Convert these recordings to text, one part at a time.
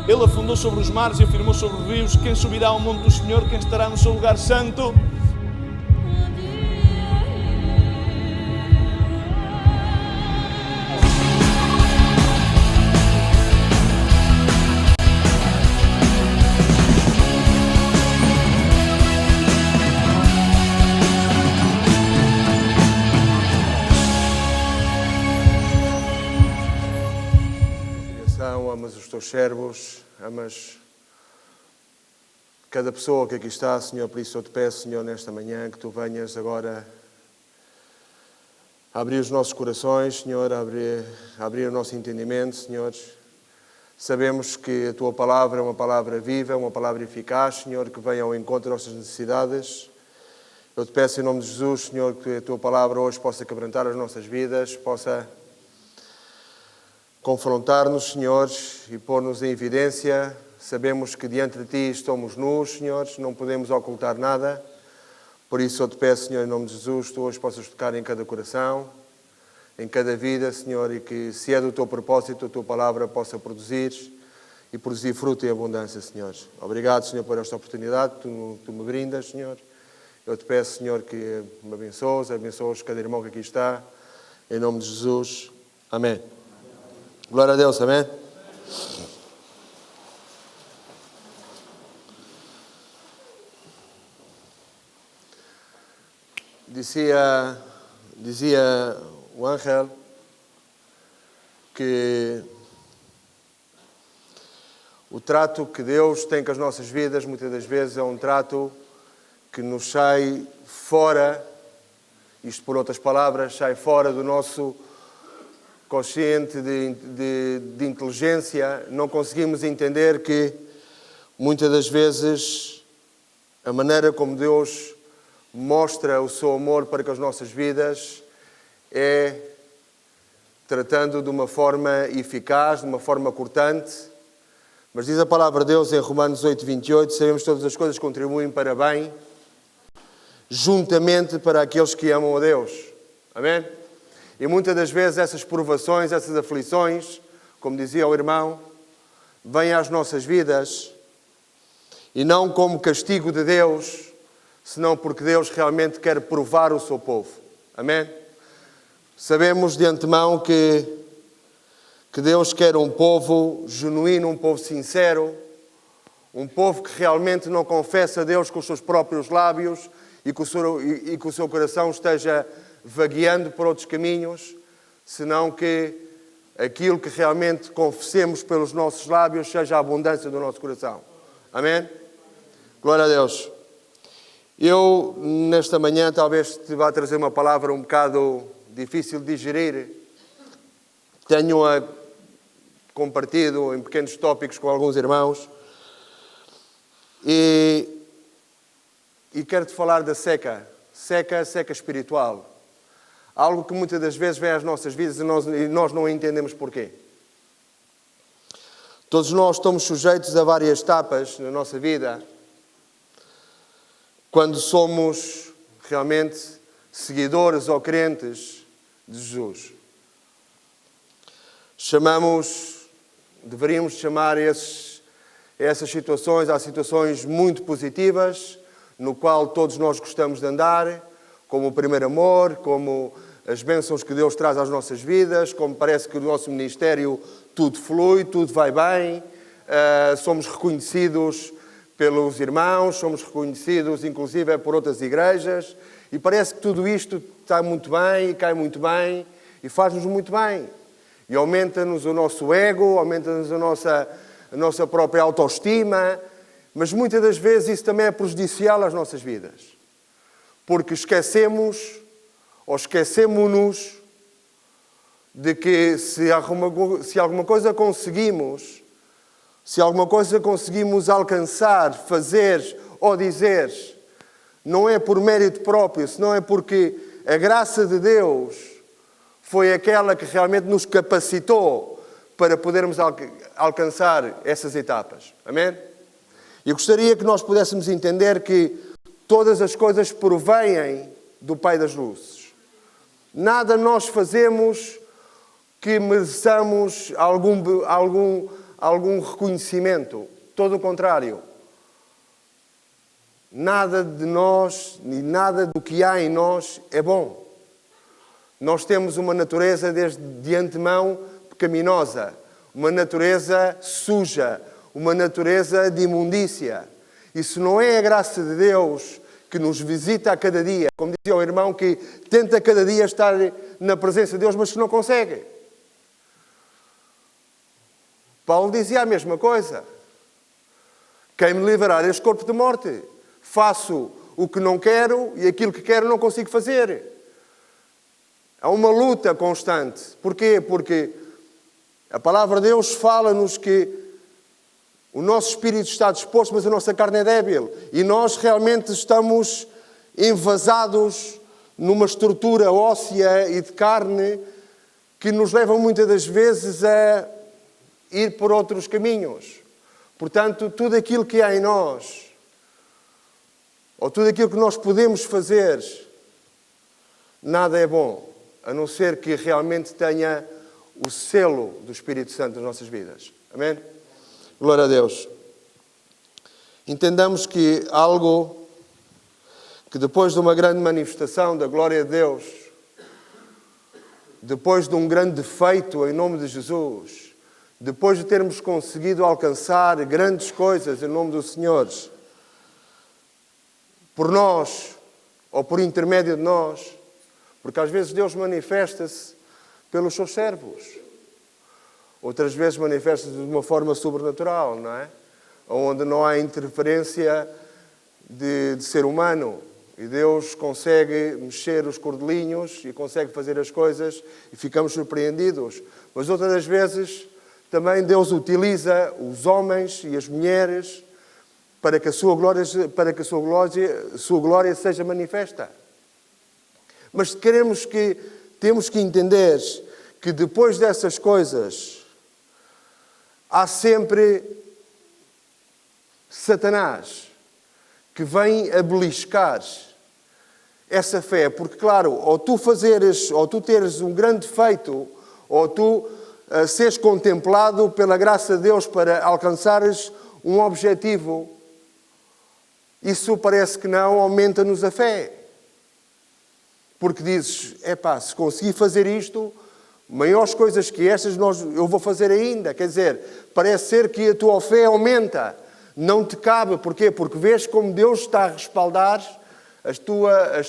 Ele afundou sobre os mares e afirmou sobre os rios. Quem subirá ao monte do Senhor? Quem estará no seu lugar santo? Amas os teus servos, amas cada pessoa que aqui está, Senhor. Por isso eu te peço, Senhor, nesta manhã, que tu venhas agora a abrir os nossos corações, Senhor, a abrir o nosso entendimento, Senhor. Sabemos que a tua palavra é uma palavra viva, é uma palavra eficaz, Senhor, que vem ao encontro das nossas necessidades. Eu te peço em nome de Jesus, Senhor, que a tua palavra hoje possa quebrantar as nossas vidas, possa confrontar-nos, Senhor, e pôr-nos em evidência. Sabemos que diante de Ti estamos nus, Senhor, não podemos ocultar nada. Por isso eu te peço, Senhor, em nome de Jesus, tu hoje possas tocar em cada coração, em cada vida, Senhor, e que, se é do Teu propósito, a Tua palavra possa produzir e produzir fruto em abundância, Senhor. Obrigado, Senhor, por esta oportunidade que tu me brindas, Senhor. Eu te peço, Senhor, que me abençoes cada irmão que aqui está, em nome de Jesus. Amém. Glória a Deus, amém? Dizia o Ángel que o trato que Deus tem com as nossas vidas, muitas das vezes, é um trato que nos sai fora, isto por outras palavras, sai fora do nosso consciente de inteligência. Não conseguimos entender que muitas das vezes a maneira como Deus mostra o seu amor para com as nossas vidas é tratando de uma forma eficaz, de uma forma cortante. Mas diz a palavra de Deus em Romanos 8:28, sabemos que todas as coisas contribuem para bem, juntamente para aqueles que amam a Deus. Amém? E muitas das vezes essas provações, essas aflições, como dizia o irmão, vêm às nossas vidas e não como castigo de Deus, senão porque Deus realmente quer provar o seu povo. Amém? Sabemos de antemão que Deus quer um povo genuíno, um povo sincero, um povo que realmente não confessa a Deus com os seus próprios lábios e que o seu coração esteja vagueando por outros caminhos, senão que aquilo que realmente confessemos pelos nossos lábios seja a abundância do nosso coração. Amém? Glória a Deus. Eu, nesta manhã, talvez te vá trazer uma palavra um bocado difícil de digerir. Tenho-a compartido em pequenos tópicos com alguns irmãos. E quero-te falar da seca espiritual. Algo que muitas das vezes vem às nossas vidas e nós não entendemos porquê. Todos nós estamos sujeitos a várias etapas na nossa vida quando somos realmente seguidores ou crentes de Jesus. Deveríamos chamar essas situações, há situações muito positivas, no qual todos nós gostamos de andar, como o primeiro amor, como as bênçãos que Deus traz às nossas vidas, como parece que o nosso ministério tudo flui, tudo vai bem, somos reconhecidos pelos irmãos, somos reconhecidos inclusive por outras igrejas, e parece que tudo isto está muito bem, e cai muito bem, e faz-nos muito bem. E aumenta-nos o nosso ego, aumenta-nos a nossa própria autoestima, mas muitas das vezes isso também é prejudicial às nossas vidas. Porque esquecemos-nos de que se alguma coisa conseguimos alcançar, fazer ou dizer, não é por mérito próprio, senão é porque a graça de Deus foi aquela que realmente nos capacitou para podermos alcançar essas etapas. Amém? E gostaria que nós pudéssemos entender que todas as coisas provêm do Pai das Luzes. Nada nós fazemos que mereçamos algum reconhecimento. Todo o contrário. Nada de nós, nem nada do que há em nós é bom. Nós temos uma natureza desde de antemão pecaminosa, uma natureza suja, uma natureza de imundícia. E se não é a graça de Deus que nos visita a cada dia, como dizia o irmão que tenta cada dia estar na presença de Deus, mas que não consegue. Paulo dizia a mesma coisa. Quem me livrará deste corpo de morte? Faço o que não quero e aquilo que quero não consigo fazer. Há uma luta constante. Porquê? Porque a palavra de Deus fala-nos que o nosso espírito está disposto, mas a nossa carne é débil. E nós realmente estamos envasados numa estrutura óssea e de carne que nos leva muitas das vezes a ir por outros caminhos. Portanto, tudo aquilo que há em nós, ou tudo aquilo que nós podemos fazer, nada é bom, a não ser que realmente tenha o selo do Espírito Santo nas nossas vidas. Amém? Glória a Deus. Entendamos que algo que depois de uma grande manifestação da glória de Deus, depois de um grande feito em nome de Jesus, depois de termos conseguido alcançar grandes coisas em nome do Senhor, por nós, ou por intermédio de nós, porque às vezes Deus manifesta-se pelos seus servos. Outras vezes manifesta-se de uma forma sobrenatural, não é? Onde não há interferência de ser humano. E Deus consegue mexer os cordelinhos e consegue fazer as coisas e ficamos surpreendidos. Mas outras das vezes também Deus utiliza os homens e as mulheres para que a sua glória seja manifesta. Mas temos que entender que depois dessas coisas há sempre Satanás que vem a beliscar essa fé. Porque, claro, ou tu teres um grande feito, ou tu seres contemplado pela graça de Deus para alcançares um objetivo, isso parece que não aumenta-nos a fé. Porque dizes, se conseguir fazer isto, maiores coisas que estas eu vou fazer ainda. Quer dizer, parece ser que a tua fé aumenta. Não te cabe. Porquê? Porque vês como Deus está a respaldar as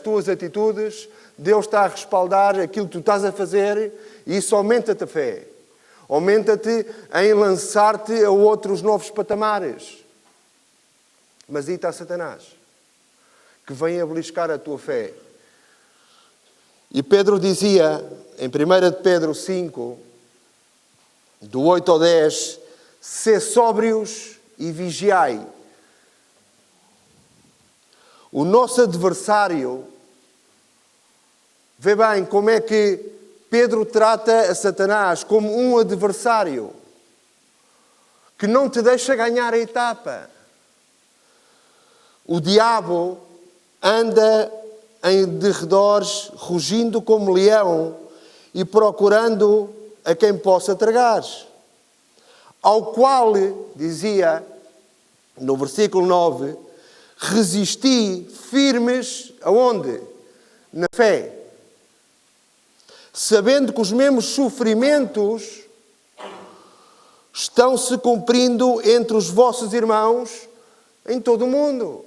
tuas atitudes, Deus está a respaldar aquilo que tu estás a fazer e isso aumenta-te a fé. Aumenta-te em lançar-te a outros novos patamares. Mas aí está Satanás, que vem a beliscar a tua fé. E Pedro dizia, em 1 Pedro 5, do 8 ao 10, sê sóbrios e vigiai. O nosso adversário, vê bem como é que Pedro trata a Satanás como um adversário que não te deixa ganhar a etapa. O diabo anda em derredores, rugindo como leão e procurando a quem possa tragar. Ao qual, dizia no versículo 9, resisti firmes aonde? Na fé. Sabendo que os mesmos sofrimentos estão-se cumprindo entre os vossos irmãos em todo o mundo.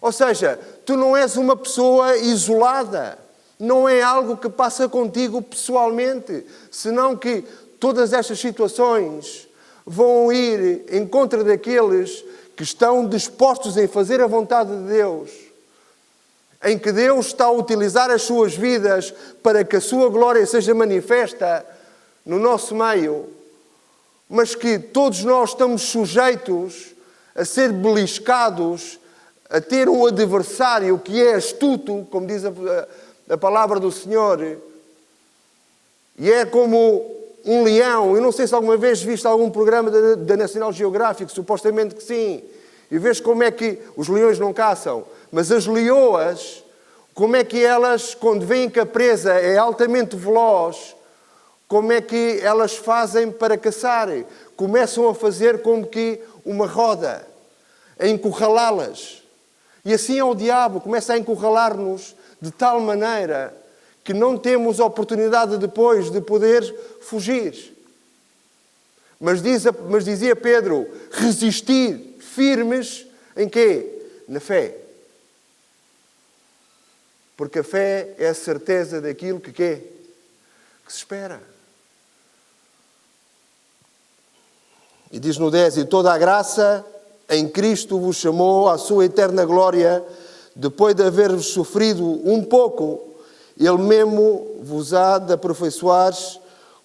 Ou seja, tu não és uma pessoa isolada. Não é algo que passa contigo pessoalmente. Senão que todas estas situações vão ir em contra daqueles que estão dispostos em fazer a vontade de Deus. Em que Deus está a utilizar as suas vidas para que a sua glória seja manifesta no nosso meio. Mas que todos nós estamos sujeitos a ser beliscados, a ter um adversário que é astuto, como diz a palavra do Senhor, e é como um leão. Eu não sei se alguma vez viste algum programa da National Geographic, supostamente que sim, e vês como é que os leões não caçam, mas as leoas, como é que elas, quando veem que a presa é altamente veloz, como é que elas fazem para caçar? Começam a fazer como que uma roda, a encurralá-las. E assim é o diabo, começa a encurralar-nos de tal maneira que não temos oportunidade depois de poder fugir. Mas dizia Pedro, resistir firmes em quê? Na fé. Porque a fé é a certeza daquilo que quê? Que se espera. E diz no 10, e toda a graça em Cristo vos chamou à sua eterna glória, depois de haver sofrido um pouco, Ele mesmo vos há de aperfeiçoar,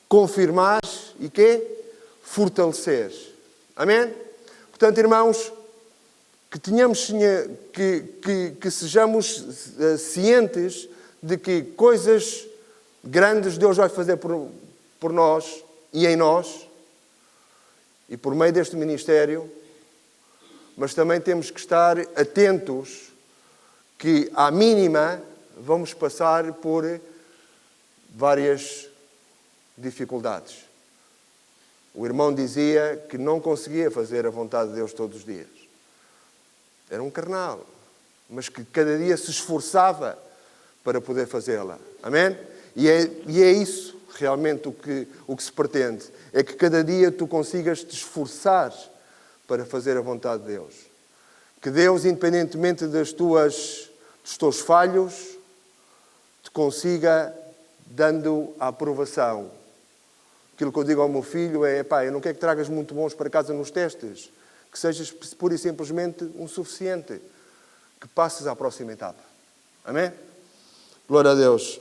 confirmar e quê? Fortalecer. Amém? Portanto, irmãos, que sejamos cientes de que coisas grandes Deus vai fazer por nós e em nós e por meio deste ministério, mas também temos que estar atentos que, à mínima, vamos passar por várias dificuldades. O irmão dizia que não conseguia fazer a vontade de Deus todos os dias. Era um carnal, mas que cada dia se esforçava para poder fazê-la. Amém? E é isso realmente o que se pretende. É que cada dia tu consigas te esforçar para fazer a vontade de Deus. Que Deus, independentemente dos teus falhos, te consiga dando a aprovação. Aquilo que eu digo ao meu filho é, eu não quero que tragas muito bons para casa nos testes. Que sejas pura e simplesmente um suficiente. Que passes à próxima etapa. Amém? Glória a Deus.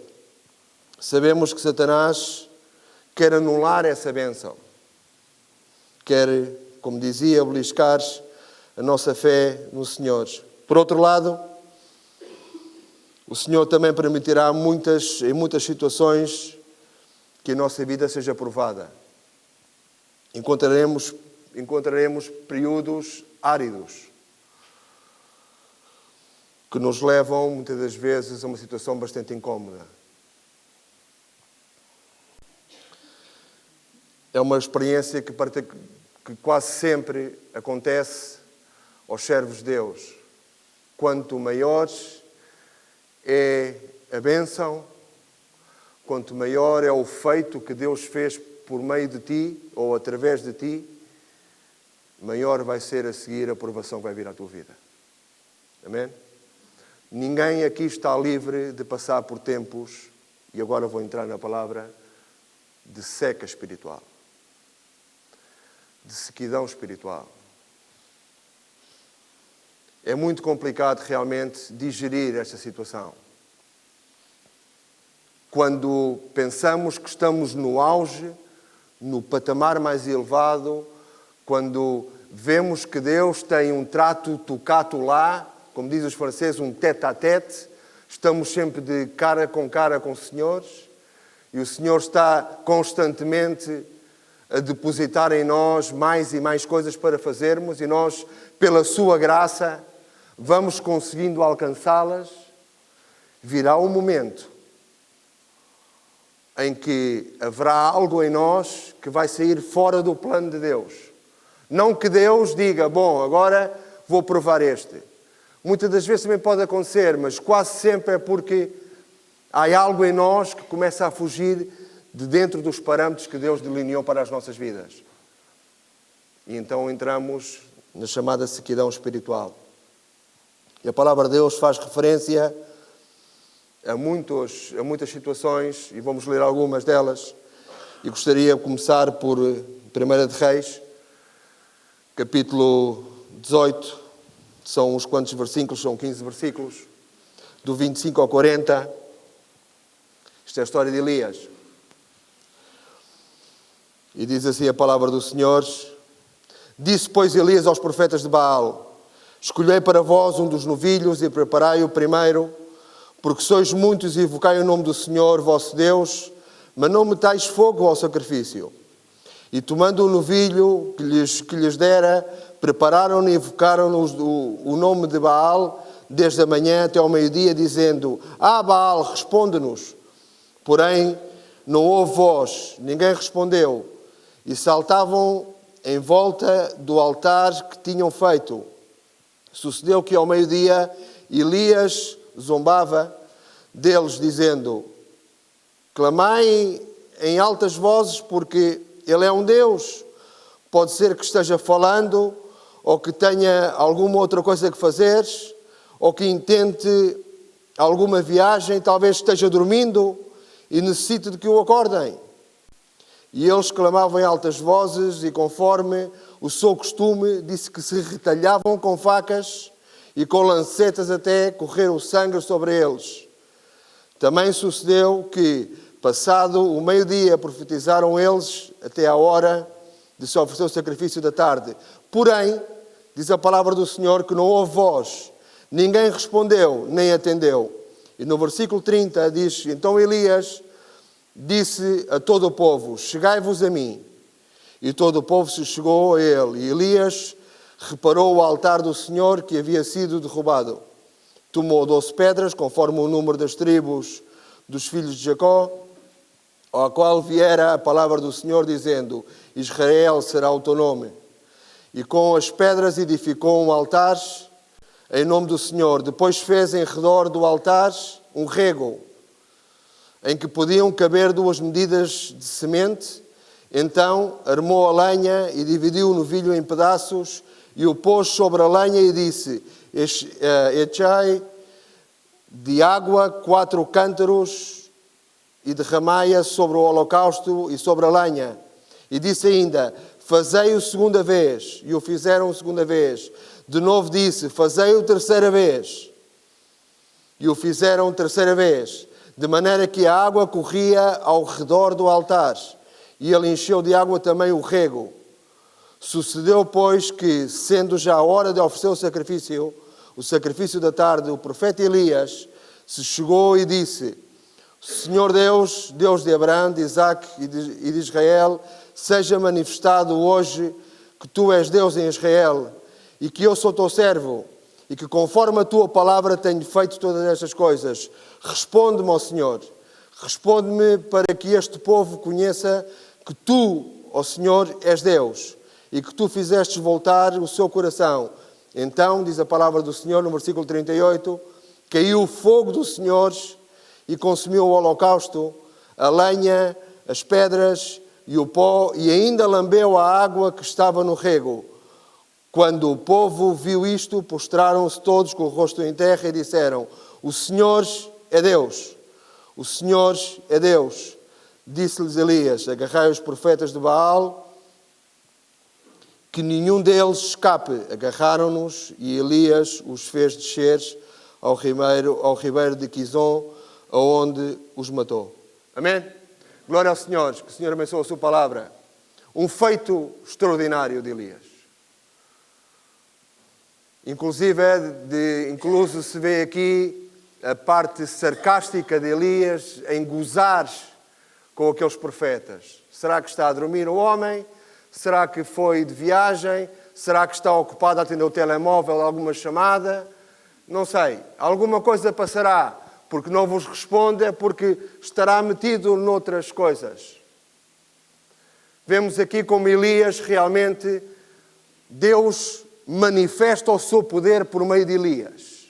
Sabemos que Satanás quer anular essa bênção. Quer, como dizia, beliscar a nossa fé no Senhor. Por outro lado, o Senhor também permitirá em muitas situações que a nossa vida seja provada. Encontraremos períodos áridos que nos levam, muitas das vezes, a uma situação bastante incómoda. É uma experiência que quase sempre acontece aos servos de Deus. Quanto maior é a bênção, quanto maior é o feito que Deus fez por meio de ti ou através de ti, maior vai ser a seguir a aprovação que vai vir à tua vida. Amém? Ninguém aqui está livre de passar por tempos, e agora vou entrar na palavra, de seca espiritual. De sequidão espiritual. É muito complicado realmente digerir esta situação. Quando pensamos que estamos no auge, no patamar mais elevado, quando vemos que Deus tem um trato tocato lá, como dizem os franceses, um tête-à-tête, estamos sempre de cara com o Senhor, e o Senhor está constantemente a depositar em nós mais e mais coisas para fazermos, e nós, pela sua graça, vamos conseguindo alcançá-las. Virá um momento em que haverá algo em nós que vai sair fora do plano de Deus. Não que Deus diga, bom, agora vou provar este. Muitas das vezes também pode acontecer, mas quase sempre é porque há algo em nós que começa a fugir de dentro dos parâmetros que Deus delineou para as nossas vidas. E então entramos na chamada sequidão espiritual. E a palavra de Deus faz referência a muitas situações, e vamos ler algumas delas. E gostaria de começar por 1 de Reis, capítulo 18, são uns quantos versículos, são 15 versículos, do 25 ao 40. Isto é a história de Elias. E diz assim a palavra do Senhor: Disse, pois, Elias aos profetas de Baal: Escolhei para vós um dos novilhos e preparai-o primeiro, porque sois muitos e invocai o nome do Senhor, vosso Deus, mas não metais fogo ao sacrifício. E tomando o novilho que lhes dera, prepararam-no e invocaram o nome de Baal, desde a manhã até ao meio-dia, dizendo: Baal, responde-nos. Porém, não houve voz, ninguém respondeu, e saltavam em volta do altar que tinham feito. Sucedeu que ao meio-dia Elias zombava deles, dizendo: clamai em altas vozes, porque ele é um Deus. Pode ser que esteja falando, ou que tenha alguma outra coisa que fazeres, ou que intente alguma viagem, talvez esteja dormindo e necessite de que o acordem. E eles clamavam em altas vozes, e conforme o seu costume, disse que se retalhavam com facas e com lancetas até correr o sangue sobre eles. Também sucedeu que, passado o meio-dia, profetizaram eles até a hora de se oferecer o sacrifício da tarde. Porém, diz a palavra do Senhor, que não houve voz, ninguém respondeu, nem atendeu. E no versículo 30 diz: então Elias disse a todo o povo: chegai-vos a mim. E todo o povo se chegou a ele. E Elias reparou o altar do Senhor que havia sido derrubado. Tomou 12 pedras, conforme o número das tribos dos filhos de Jacó, ao qual viera a palavra do Senhor, dizendo: Israel será o teu nome. E com as pedras edificou um altar em nome do Senhor. Depois fez em redor do altar um rego, em que podiam caber 2 medidas de semente. Então armou a lenha e dividiu o novilho em pedaços e o pôs sobre a lenha e disse: echai de água 4 cântaros e derramai-a sobre o holocausto e sobre a lenha. E disse ainda: fazei-o segunda vez. E o fizeram segunda vez. De novo disse: fazei-o terceira vez. E o fizeram terceira vez. De maneira que a água corria ao redor do altar. E ele encheu de água também o rego. Sucedeu, pois, que, sendo já a hora de oferecer o sacrifício da tarde, o profeta Elias se chegou e disse: Senhor Deus, Deus de Abraão, de Isaque e de Israel, seja manifestado hoje que tu és Deus em Israel e que eu sou teu servo e que conforme a tua palavra tenho feito todas estas coisas. Responde-me, ó Senhor, responde-me para que este povo conheça que tu, ó Senhor, és Deus e que tu fizestes voltar o seu coração. Então, diz a palavra do Senhor no versículo 38, caiu o fogo do Senhor e consumiu o holocausto, a lenha, as pedras e o pó, e ainda lambeu a água que estava no rego. Quando o povo viu isto, prostraram-se todos com o rosto em terra e disseram: o Senhor é Deus, o Senhor é Deus. Disse-lhes Elias: agarrai os profetas de Baal, que nenhum deles escape. Agarraram-nos e Elias os fez descer ao ribeiro de Quizon, aonde os matou. Amém? Glória ao Senhor, que o Senhor abençoe a sua palavra. Um feito extraordinário de Elias. Incluso se vê aqui a parte sarcástica de Elias em gozar com aqueles profetas. Será que está a dormir o homem? Será que foi de viagem? Será que está ocupado a atender o telemóvel, alguma chamada? Não sei. Alguma coisa passará. Porque não vos responde, é porque estará metido noutras coisas. Vemos aqui como Elias realmente, Deus manifesta o seu poder por meio de Elias.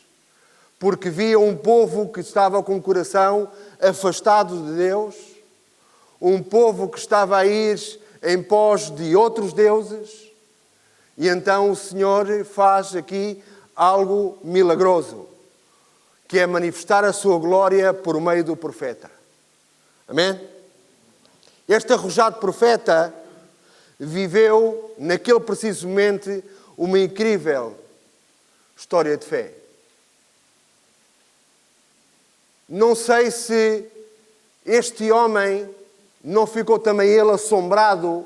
Porque via um povo que estava com o coração afastado de Deus, um povo que estava a ir em pós de outros deuses, e então o Senhor faz aqui algo milagroso, que é manifestar a sua glória por meio do profeta. Amém? Este arrojado profeta viveu, naquele preciso momento, uma incrível história de fé. Não sei se este homem não ficou também ele assombrado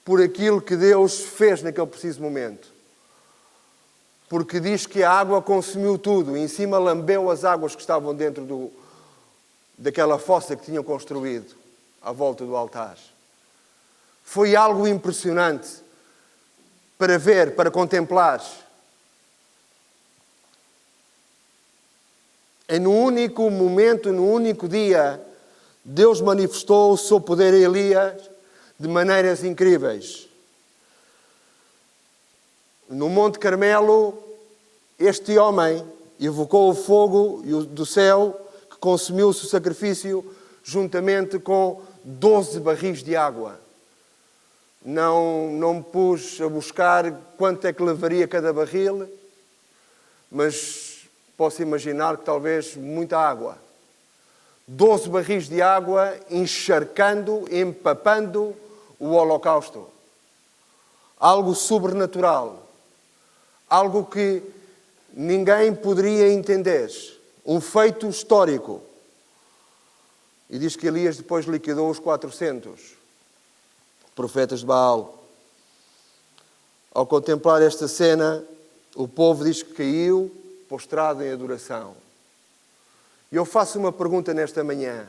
por aquilo que Deus fez naquele preciso momento. Porque diz que a água consumiu tudo, e em cima lambeu as águas que estavam dentro daquela fossa que tinham construído à volta do altar. Foi algo impressionante para ver, para contemplar. E no único momento, no único dia Deus manifestou o seu poder a Elias de maneiras incríveis. No Monte Carmelo, este homem evocou o fogo do céu que consumiu o seu sacrifício juntamente com 12 barris de água. Não me pus a buscar quanto é que levaria cada barril, mas posso imaginar que talvez muita água. 12 barris de água encharcando, empapando o holocausto. Algo sobrenatural. Algo que ninguém poderia entender. Um feito histórico. E diz que Elias depois liquidou os 400 profetas de Baal. Ao contemplar esta cena, o povo diz que caiu prostrado em adoração. E eu faço uma pergunta nesta manhã.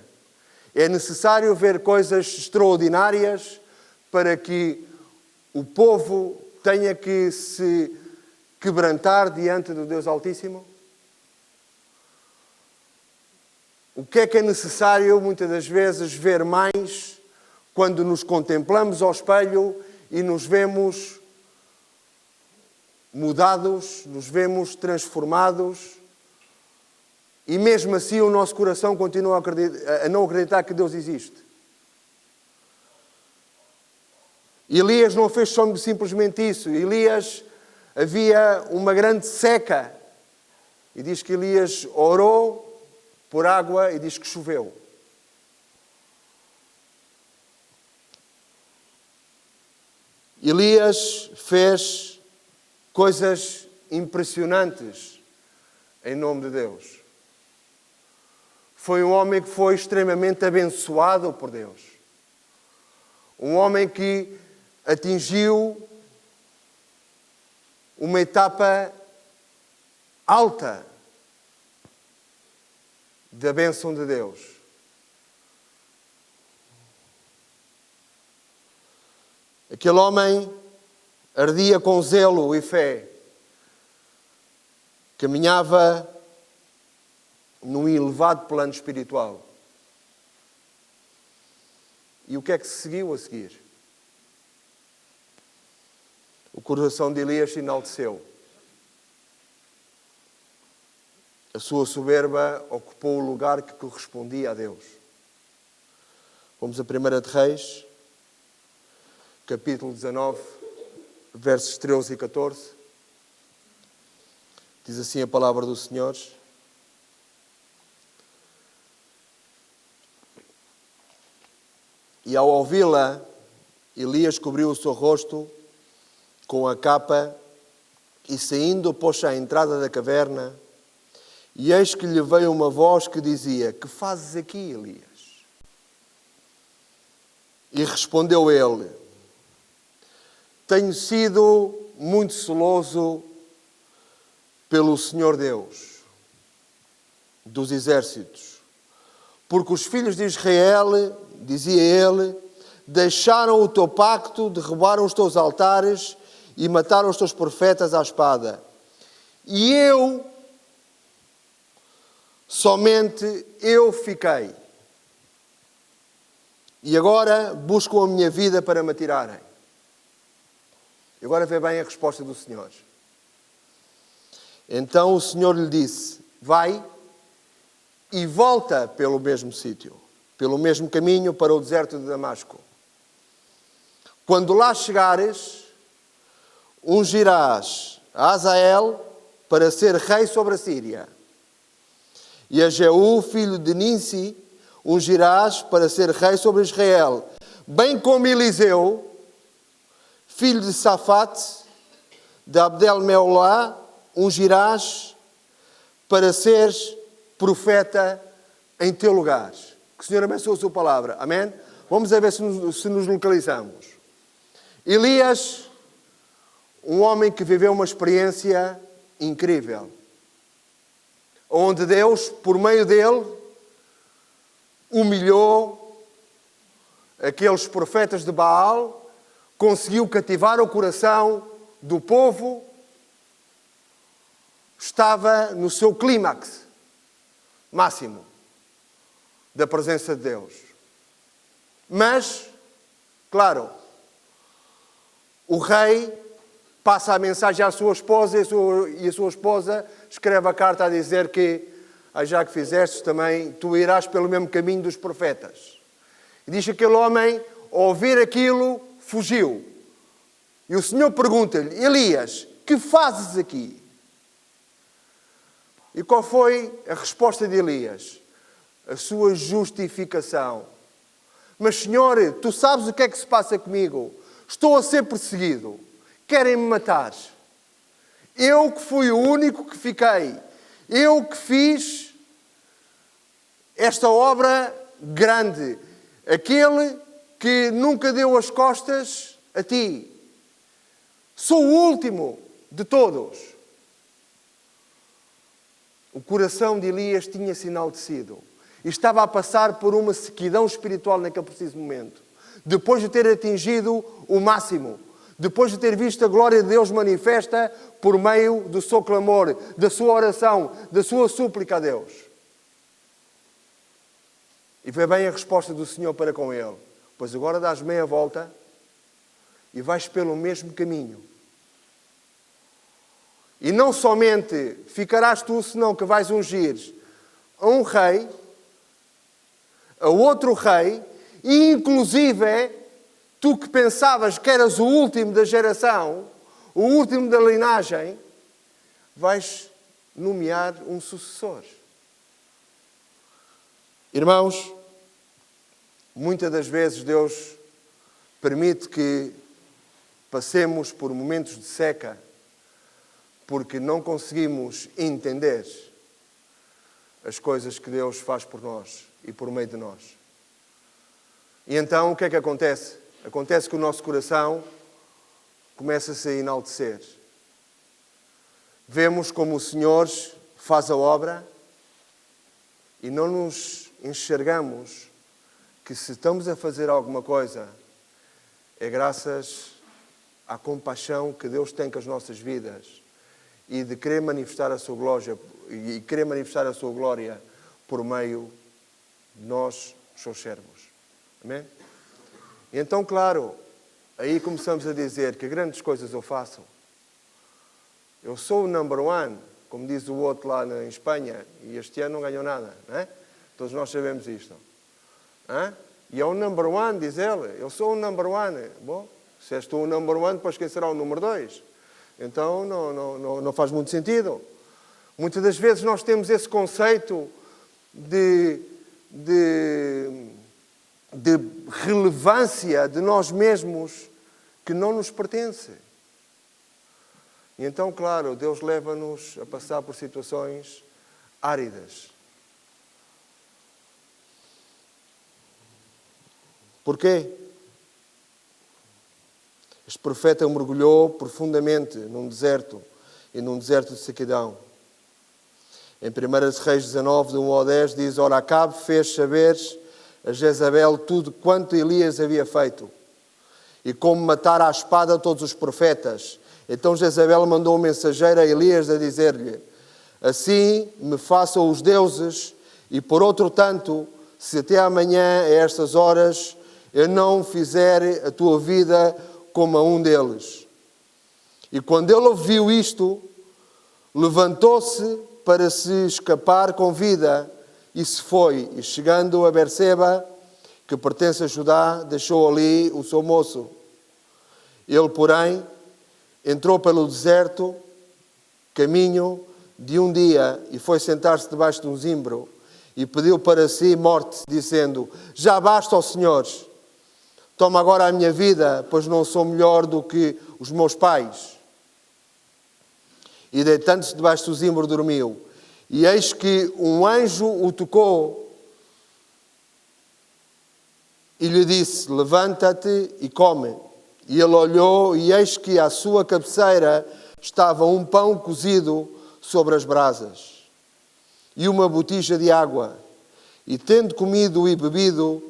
É necessário ver coisas extraordinárias para que o povo tenha que se quebrantar diante do Deus Altíssimo? O que é necessário, muitas das vezes, ver mais quando nos contemplamos ao espelho e nos vemos mudados, nos vemos transformados e mesmo assim o nosso coração continua a não acreditar que Deus existe. Elias não fez só simplesmente isso. Elias, havia uma grande seca. E diz que Elias orou por água e diz que choveu. Elias fez coisas impressionantes em nome de Deus. Foi um homem que foi extremamente abençoado por Deus. Um homem que atingiu uma etapa alta da bênção de Deus. Aquele homem ardia com zelo e fé. Caminhava num elevado plano espiritual. E o que é que se seguiu a seguir? O coração de Elias se enalteceu. A sua soberba ocupou o lugar que correspondia a Deus. Vamos a 1 de Reis, capítulo 19, versos 13 e 14. Diz assim a palavra do Senhor. E ao ouvi-la, Elias cobriu o seu rosto com a capa e saindo pôs à entrada da caverna. E eis que lhe veio uma voz que dizia: que fazes aqui, Elias? E respondeu ele: tenho sido muito celoso pelo Senhor Deus dos exércitos, porque os filhos de Israel, dizia ele, deixaram o teu pacto, derrubaram os teus altares e mataram os teus profetas à espada. E eu, somente eu fiquei. E agora buscam a minha vida para me tirarem. E agora vê bem a resposta do Senhor. Então o Senhor lhe disse: vai e volta pelo mesmo sítio, pelo mesmo caminho para o deserto de Damasco. Quando lá chegares, ungirás a Azael para ser rei sobre a Síria. E a Jeú, filho de Ninsi, ungirás para ser rei sobre Israel. Bem como Eliseu, filho de Safate, de Abdel-Meolá, ungirás para seres profeta em teu lugar. Que o Senhor abençoe a sua palavra. Amém? Vamos a ver se nos localizamos. Elias, um homem que viveu uma experiência incrível, onde Deus, por meio dele, humilhou aqueles profetas de Baal, conseguiu cativar o coração do povo, estava no seu clímax máximo da presença de Deus. Mas, claro, o rei passa a mensagem à sua esposa e a sua esposa escreve a carta a dizer que, já que fizeste também, tu irás pelo mesmo caminho dos profetas. E diz que aquele homem, ao ouvir aquilo, fugiu. E o Senhor pergunta-lhe: Elias, que fazes aqui? E qual foi a resposta de Elias? A sua justificação. Mas, Senhor, tu sabes o que é que se passa comigo? Estou a ser perseguido. Querem-me matar. Eu que fui o único que fiquei. Eu que fiz esta obra grande. Aquele que nunca deu as costas a ti. Sou o último de todos. O coração de Elias tinha-se enaltecido. E estava a passar por uma sequidão espiritual naquele preciso momento. Depois de ter atingido o máximo. Depois de ter visto a glória de Deus manifesta por meio do seu clamor, da sua oração, da sua súplica a Deus. E foi bem a resposta do Senhor para com ele. Pois agora dás meia volta e vais pelo mesmo caminho. E não somente ficarás tu, senão que vais ungir a um rei, a outro rei, e inclusive tu que pensavas que eras o último da geração, o último da linhagem, vais nomear um sucessor. Irmãos, muitas das vezes Deus permite que passemos por momentos de seca porque não conseguimos entender as coisas que Deus faz por nós e por meio de nós. E então o que é que acontece? Acontece que o nosso coração começa-se a enaltecer. Vemos como o Senhor faz a obra e não nos enxergamos que se estamos a fazer alguma coisa é graças à compaixão que Deus tem com as nossas vidas e de querer manifestar a sua glória por meio de nós, os seus servos. Amém? E então, claro, aí começamos a dizer que grandes coisas eu faço. Eu sou o number one, como diz o outro lá em Espanha, e este ano não ganhou nada, não é? Todos nós sabemos isto. E é o number one, diz ele. Eu sou o number one. Bom, se és tu o number one, depois quem será o número 2? Então não faz muito sentido. Muitas das vezes nós temos esse conceito de relevância de nós mesmos que não nos pertence. E então, claro, Deus leva-nos a passar por situações áridas. Porquê? Este profeta mergulhou profundamente num deserto e num deserto de sequidão. Em 1 Reis 19, de 1 ao 10, diz: Ora, Acabe fez saber a Jezabel tudo quanto Elias havia feito e como matar à espada todos os profetas. Então Jezabel mandou um mensageiro a Elias a dizer-lhe: Assim me façam os deuses, e por outro tanto, se até amanhã a estas horas eu não fizer a tua vida como a um deles. E quando ele ouviu isto, levantou-se para se escapar com vida e se foi. E chegando a Berseba, que pertence a Judá, deixou ali o seu moço. Ele, porém, entrou pelo deserto, caminho de um dia, e foi sentar-se debaixo de um zimbro, e pediu para si morte, dizendo: Já basta, ó Senhor, toma agora a minha vida, pois não sou melhor do que os meus pais. E deitando-se debaixo do zimbro, dormiu. E eis que um anjo o tocou e lhe disse: Levanta-te e come. E ele olhou, e eis que à sua cabeceira estava um pão cozido sobre as brasas e uma botija de água. E tendo comido e bebido,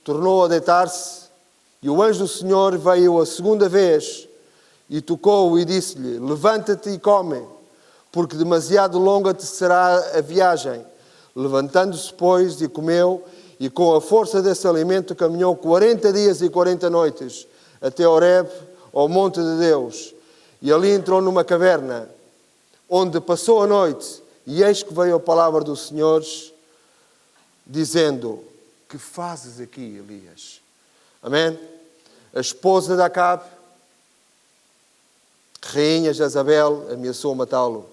tornou a deitar-se. E o anjo do Senhor veio a segunda vez e tocou-o e disse-lhe: Levanta-te e come, porque demasiado longa te será a viagem. Levantando-se, pois, e comeu, e com a força desse alimento caminhou 40 dias e 40 noites até Horebe, ao monte de Deus. E ali entrou numa caverna, onde passou a noite. E eis que veio a palavra do Senhor, dizendo: que fazes aqui, Elias? Amém? A esposa de Acabe, rainha Jezabel, ameaçou matá-lo.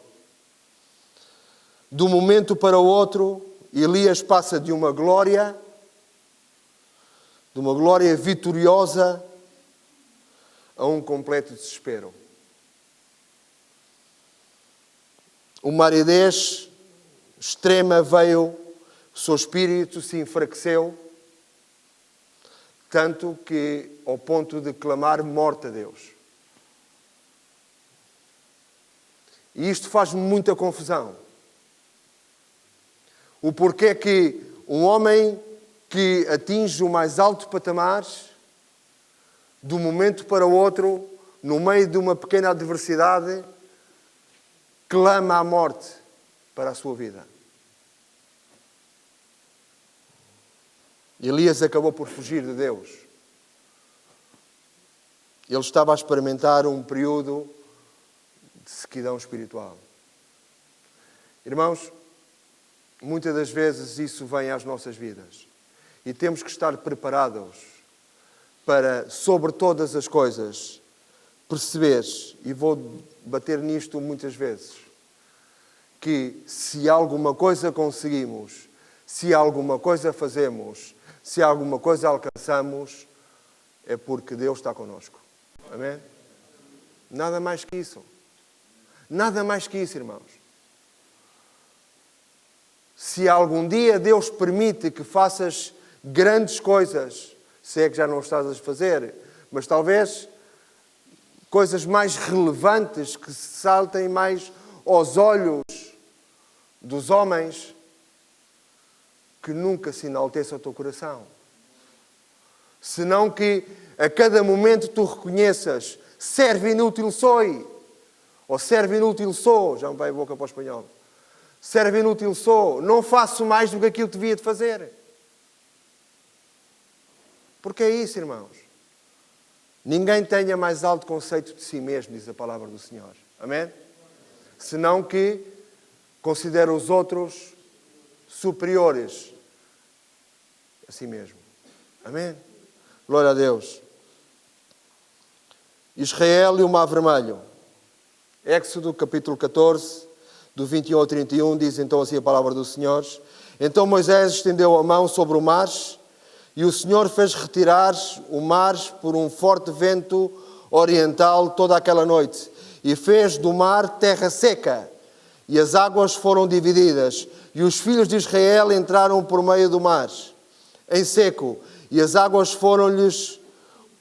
De um momento para o outro, Elias passa de uma glória vitoriosa, a um completo desespero. Uma aridez extrema veio, o seu espírito se enfraqueceu, tanto que ao ponto de clamar morte a Deus. E isto faz-me muita confusão. O porquê que um homem que atinge o mais alto patamar, de um momento para o outro, no meio de uma pequena adversidade, clama a morte para a sua vida. Elias acabou por fugir de Deus. Ele estava a experimentar um período de sequidão espiritual. Irmãos, muitas das vezes isso vem às nossas vidas. E temos que estar preparados para, sobre todas as coisas, perceber, e vou bater nisto muitas vezes, que se alguma coisa conseguimos, se alguma coisa fazemos, se alguma coisa alcançamos, é porque Deus está connosco. Amém? Nada mais que isso. Nada mais que isso, irmãos. Se algum dia Deus permite que faças grandes coisas, se é que já não estás a fazer, mas talvez coisas mais relevantes que saltem mais aos olhos dos homens, que nunca se enalteça o teu coração. Senão que a cada momento tu reconheças: serve inútil sou, ou serve inútil sou, já me vai a boca para o espanhol. Serve inútil sou, não faço mais do que aquilo que devia de fazer. Porque é isso, irmãos. Ninguém tenha mais alto conceito de si mesmo, diz a palavra do Senhor. Amém? Senão que considera os outros superiores a si mesmo. Amém? Glória a Deus. Israel e o Mar Vermelho. Éxodo capítulo 14, do 21 ao 31, diz então assim a palavra do Senhor. Então Moisés estendeu a mão sobre o mar, e o Senhor fez retirar o mar por um forte vento oriental toda aquela noite, e fez do mar terra seca, e as águas foram divididas, e os filhos de Israel entraram por meio do mar, em seco, e as águas foram-lhes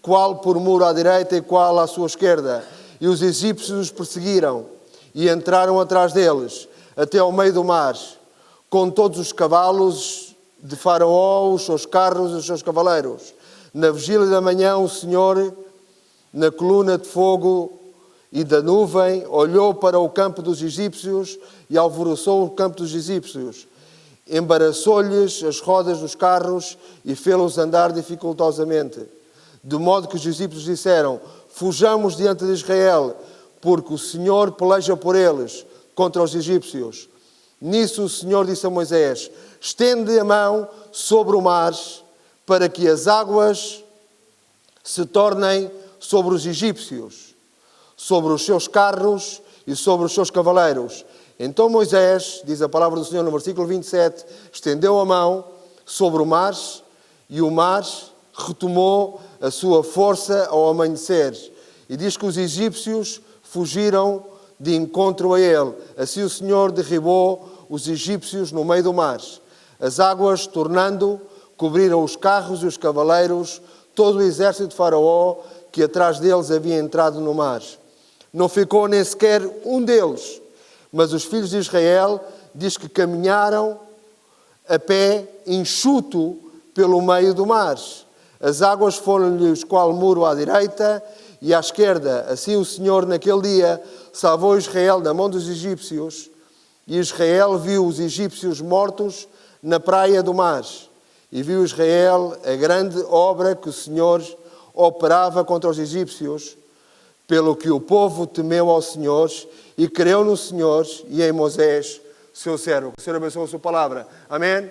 qual por muro à direita e qual à sua esquerda, e os egípcios os perseguiram, e entraram atrás deles, até ao meio do mar, com todos os cavalos de Faraó, os seus carros e os seus cavaleiros. Na vigília da manhã, o Senhor, na coluna de fogo e da nuvem, olhou para o campo dos egípcios e alvoroçou o campo dos egípcios. Embaraçou-lhes as rodas dos carros e fê-los andar dificultosamente. De modo que os egípcios disseram: fujamos diante de Israel, porque o Senhor peleja por eles contra os egípcios. Nisso o Senhor disse a Moisés: estende a mão sobre o mar, para que as águas se tornem sobre os egípcios, sobre os seus carros e sobre os seus cavaleiros. Então Moisés, diz a palavra do Senhor no versículo 27, estendeu a mão sobre o mar, e o mar retomou a sua força ao amanhecer. E diz que os egípcios fugiram de encontro a ele. Assim o Senhor derribou os egípcios no meio do mar. As águas, tornando, cobriram os carros e os cavaleiros, todo o exército de Faraó, que atrás deles havia entrado no mar. Não ficou nem sequer um deles, mas os filhos de Israel, diz que caminharam a pé, enxuto, pelo meio do mar. As águas foram-lhes qual muro à direita e à esquerda. Assim o Senhor, naquele dia, salvou Israel da mão dos egípcios, e Israel viu os egípcios mortos na praia do mar. e viu Israel a grande obra que o Senhor operava contra os egípcios, pelo que o povo temeu ao Senhor e creu no Senhor e em Moisés, seu servo. Que o Senhor abençoe a sua palavra. Amém?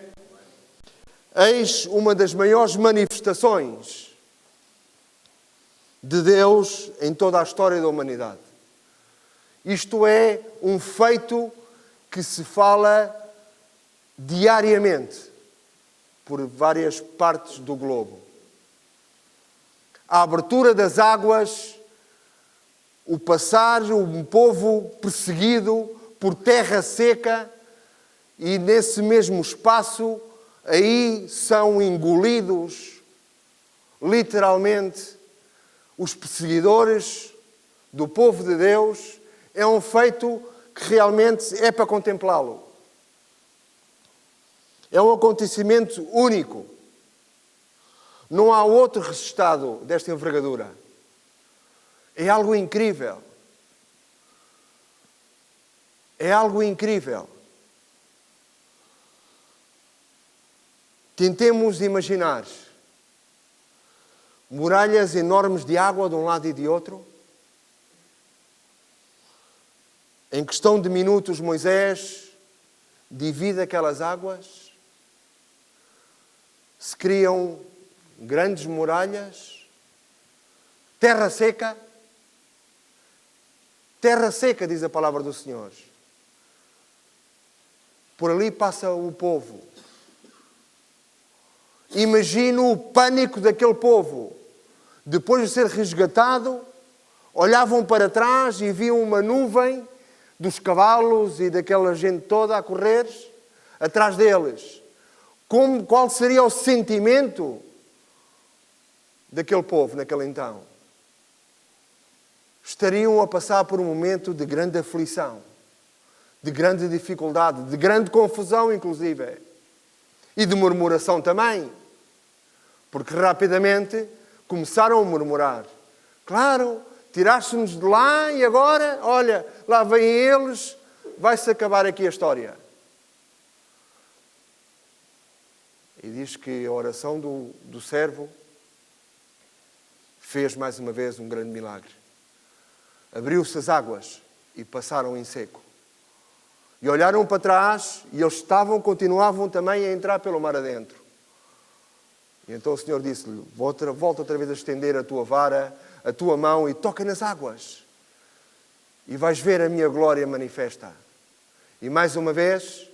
Eis uma das maiores manifestações de Deus em toda a história da humanidade. Isto é um feito que se fala diariamente por várias partes do globo. A abertura das águas, o passar um povo perseguido por terra seca e nesse mesmo espaço aí são engolidos literalmente os perseguidores do povo de Deus. É um feito que realmente é para contemplá-lo. É um acontecimento único. Não há outro registado desta envergadura. É algo incrível. É algo incrível. Tentemos imaginar muralhas enormes de água de um lado e de outro. Em questão de minutos, Moisés divide aquelas águas. Se criam grandes muralhas. Terra seca, diz a palavra do Senhor. Por ali passa o povo. Imagino o pânico daquele povo. Depois de ser resgatado, olhavam para trás e viam uma nuvem dos cavalos e daquela gente toda a correr atrás deles. Qual seria o sentimento daquele povo naquele então? Estariam a passar por um momento de grande aflição, de grande dificuldade, de grande confusão, inclusive, e de murmuração também, porque rapidamente começaram a murmurar. Claro, tiraste-nos de lá e agora, olha, lá vêm eles, vai-se acabar aqui a história. E diz que a oração do servo fez mais uma vez um grande milagre. Abriu-se as águas e passaram em seco. E olharam para trás e eles continuavam também a entrar pelo mar adentro. E então o Senhor disse-lhe: volta outra vez a estender a tua vara, a tua mão e toca nas águas. E vais ver a minha glória manifesta. E mais uma vez,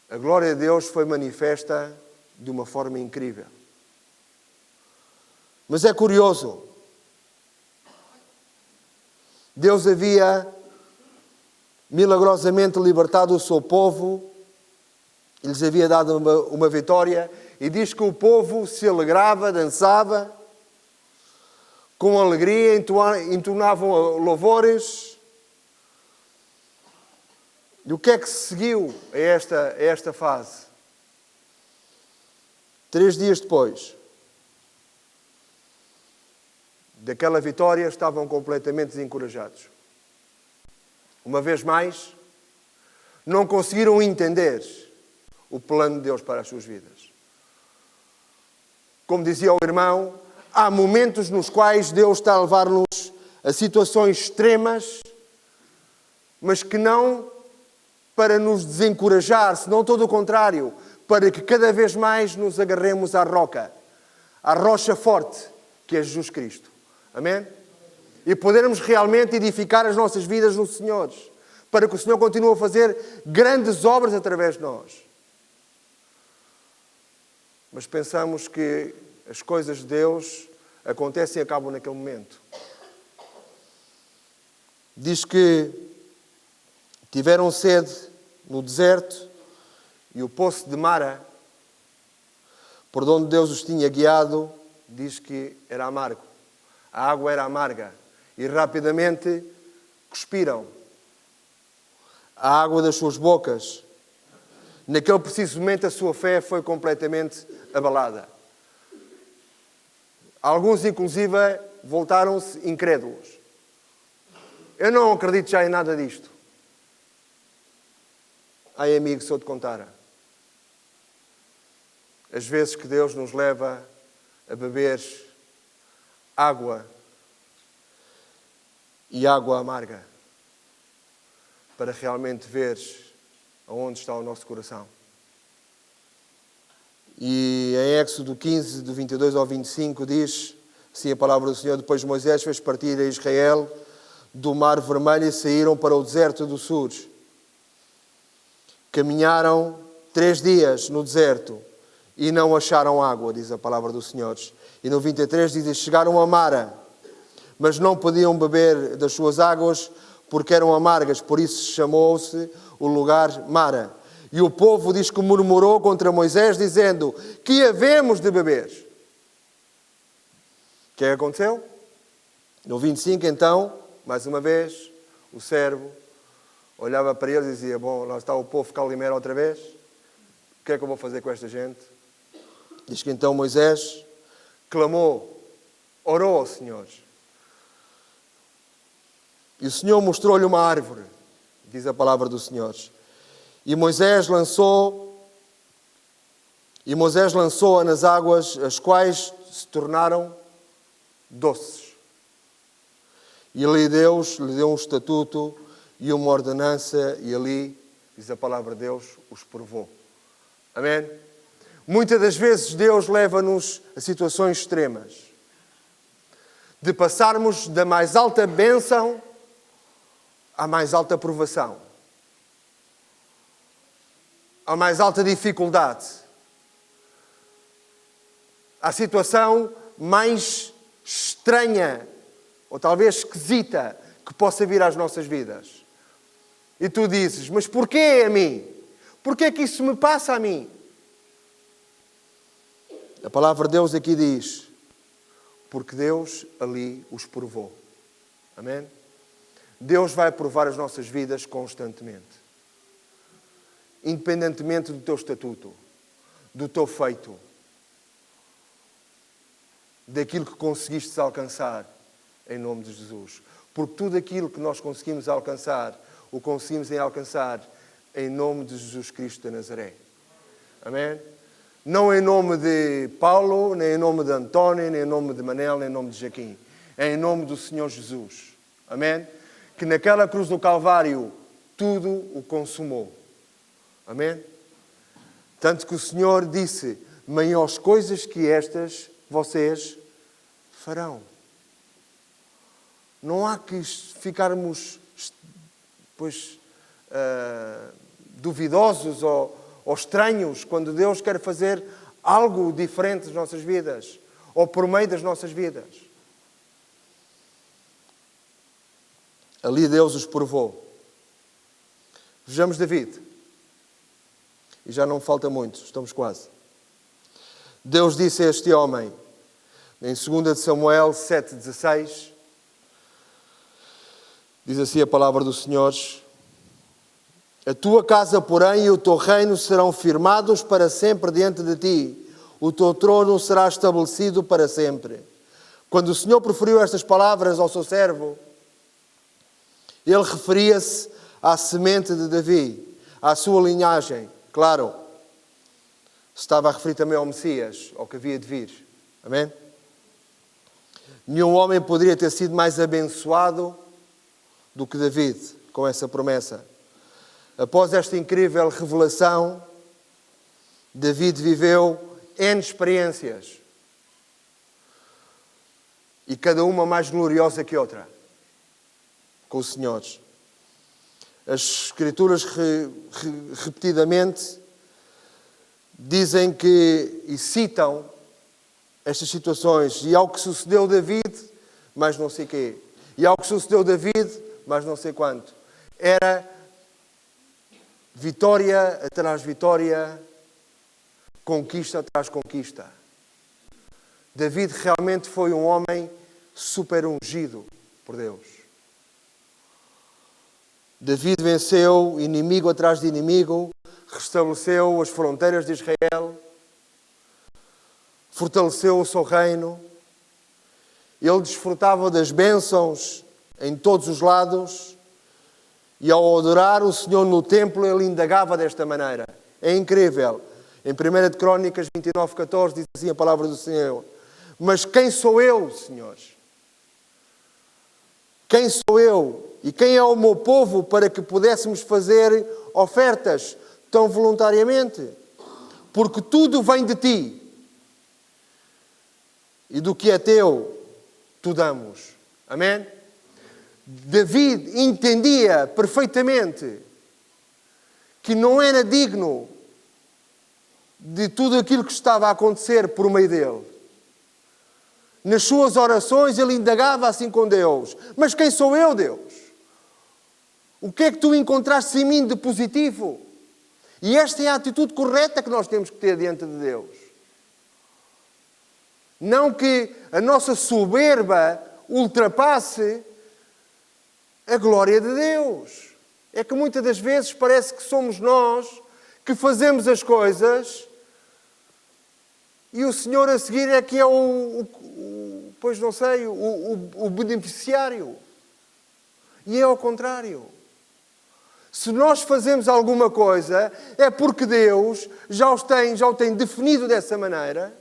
a glória de Deus foi manifesta de uma forma incrível. Mas é curioso. Deus havia milagrosamente libertado o seu povo, e lhes havia dado uma vitória, e diz que o povo se alegrava, dançava, com alegria, entonavam louvores. E o que é que seguiu a esta fase? 3 dias depois daquela vitória, estavam completamente desencorajados. Uma vez mais, não conseguiram entender o plano de Deus para as suas vidas. Como dizia o irmão, há momentos nos quais Deus está a levar-nos a situações extremas, mas que não para nos desencorajar, senão todo o contrário, para que cada vez mais nos agarremos à roca, à rocha forte, que é Jesus Cristo. Amém? E podermos realmente edificar as nossas vidas no Senhor, para que o Senhor continue a fazer grandes obras através de nós. Mas pensamos que as coisas de Deus acontecem e acabam naquele momento. Diz que tiveram sede no deserto e o poço de Mara, por onde Deus os tinha guiado, diz que era amargo. A água era amarga e rapidamente cuspiram a água das suas bocas. Naquele preciso momento a sua fé foi completamente abalada. Alguns, inclusive, voltaram-se incrédulos. Eu não acredito já em nada disto. Ai, amigo, se eu te contar. as vezes que Deus nos leva a beber água e água amarga para realmente veres aonde está o nosso coração. E em Êxodo 15, do 22 ao 25, diz assim a palavra do Senhor: depois Moisés fez partir a Israel do Mar Vermelho e saíram para o deserto do Sur. Caminharam 3 dias no deserto e não acharam água, diz a palavra do Senhor. E no 23 diz: chegaram a Mara, mas não podiam beber das suas águas porque eram amargas, por isso chamou-se o lugar Mara. E o povo diz que murmurou contra Moisés, dizendo: que havemos de beber? O que é que aconteceu? No 25, então, mais uma vez, o servo olhava para eles e dizia: bom, lá está o povo Calimera outra vez. O que é que eu vou fazer com esta gente? Diz que então Moisés clamou, orou ao Senhor. E o Senhor mostrou-lhe uma árvore, diz a palavra do Senhor. E Moisés lançou-a nas águas, as quais se tornaram doces. E ali Deus lhe deu um estatuto e uma ordenança, e ali, diz a palavra de Deus, os provou. Amém? Muitas das vezes Deus leva-nos a situações extremas, de passarmos da mais alta bênção à mais alta provação, à mais alta dificuldade, à situação mais estranha, ou talvez esquisita, que possa vir às nossas vidas. E tu dizes: mas porquê a mim? Porquê que isso me passa a mim? A palavra de Deus aqui diz: porque Deus ali os provou. Amém? Deus vai provar as nossas vidas constantemente. Independentemente do teu estatuto, do teu feito, daquilo que conseguiste alcançar, em nome de Jesus. Porque tudo aquilo que nós conseguimos alcançar, o conseguimos alcançar em nome de Jesus Cristo de Nazaré. Amém? Não em nome de Paulo, nem em nome de António, nem em nome de Manel, nem em nome de Jaquim. É em nome do Senhor Jesus. Amém? Que naquela cruz do Calvário tudo o consumou. Amém? Tanto que o Senhor disse: maiores coisas que estas vocês farão. Não há que ficarmos duvidosos ou estranhos quando Deus quer fazer algo diferente nas nossas vidas ou por meio das nossas vidas. Ali Deus os provou. Vejamos David. E já não falta muito, estamos quase. Deus disse a este homem, em 2 de Samuel 7,16, diz assim a palavra do Senhor: a tua casa, porém, e o teu reino serão firmados para sempre diante de ti. O teu trono será estabelecido para sempre. Quando o Senhor proferiu estas palavras ao seu servo, ele referia-se à semente de Davi, à sua linhagem. Claro, estava a referir também ao Messias, ao que havia de vir. Amém? Nenhum homem poderia ter sido mais abençoado do que David, com essa promessa. Após esta incrível revelação, David viveu N experiências. E cada uma mais gloriosa que outra. Com o Senhor. As Escrituras repetidamente dizem que, e citam estas situações. E ao que sucedeu David, mas não sei quê. E ao que sucedeu David, mas não sei quanto. Era vitória atrás vitória, conquista atrás conquista. David realmente foi um homem super ungido por Deus. David venceu inimigo atrás de inimigo, restabeleceu as fronteiras de Israel, fortaleceu o seu reino. Ele desfrutava das bênçãos em todos os lados e ao adorar o Senhor no templo ele indagava desta maneira. É incrível. Em 1 de Crónicas 29:14 diz assim a palavra do Senhor: mas quem sou eu, senhores? Quem sou eu e quem é o meu povo para que pudéssemos fazer ofertas tão voluntariamente? Porque tudo vem de ti. E do que é teu, tu damos. Amém? David entendia perfeitamente que não era digno de tudo aquilo que estava a acontecer por meio dele. Nas suas orações ele indagava assim com Deus: mas quem sou eu, Deus? O que é que tu encontraste em mim de positivo? E esta é a atitude correta que nós temos que ter diante de Deus. Não que a nossa soberba ultrapasse a glória de Deus. É que muitas das vezes parece que somos nós que fazemos as coisas e o Senhor a seguir é que é o beneficiário. E é ao contrário. Se nós fazemos alguma coisa, é porque Deus já o tem definido dessa maneira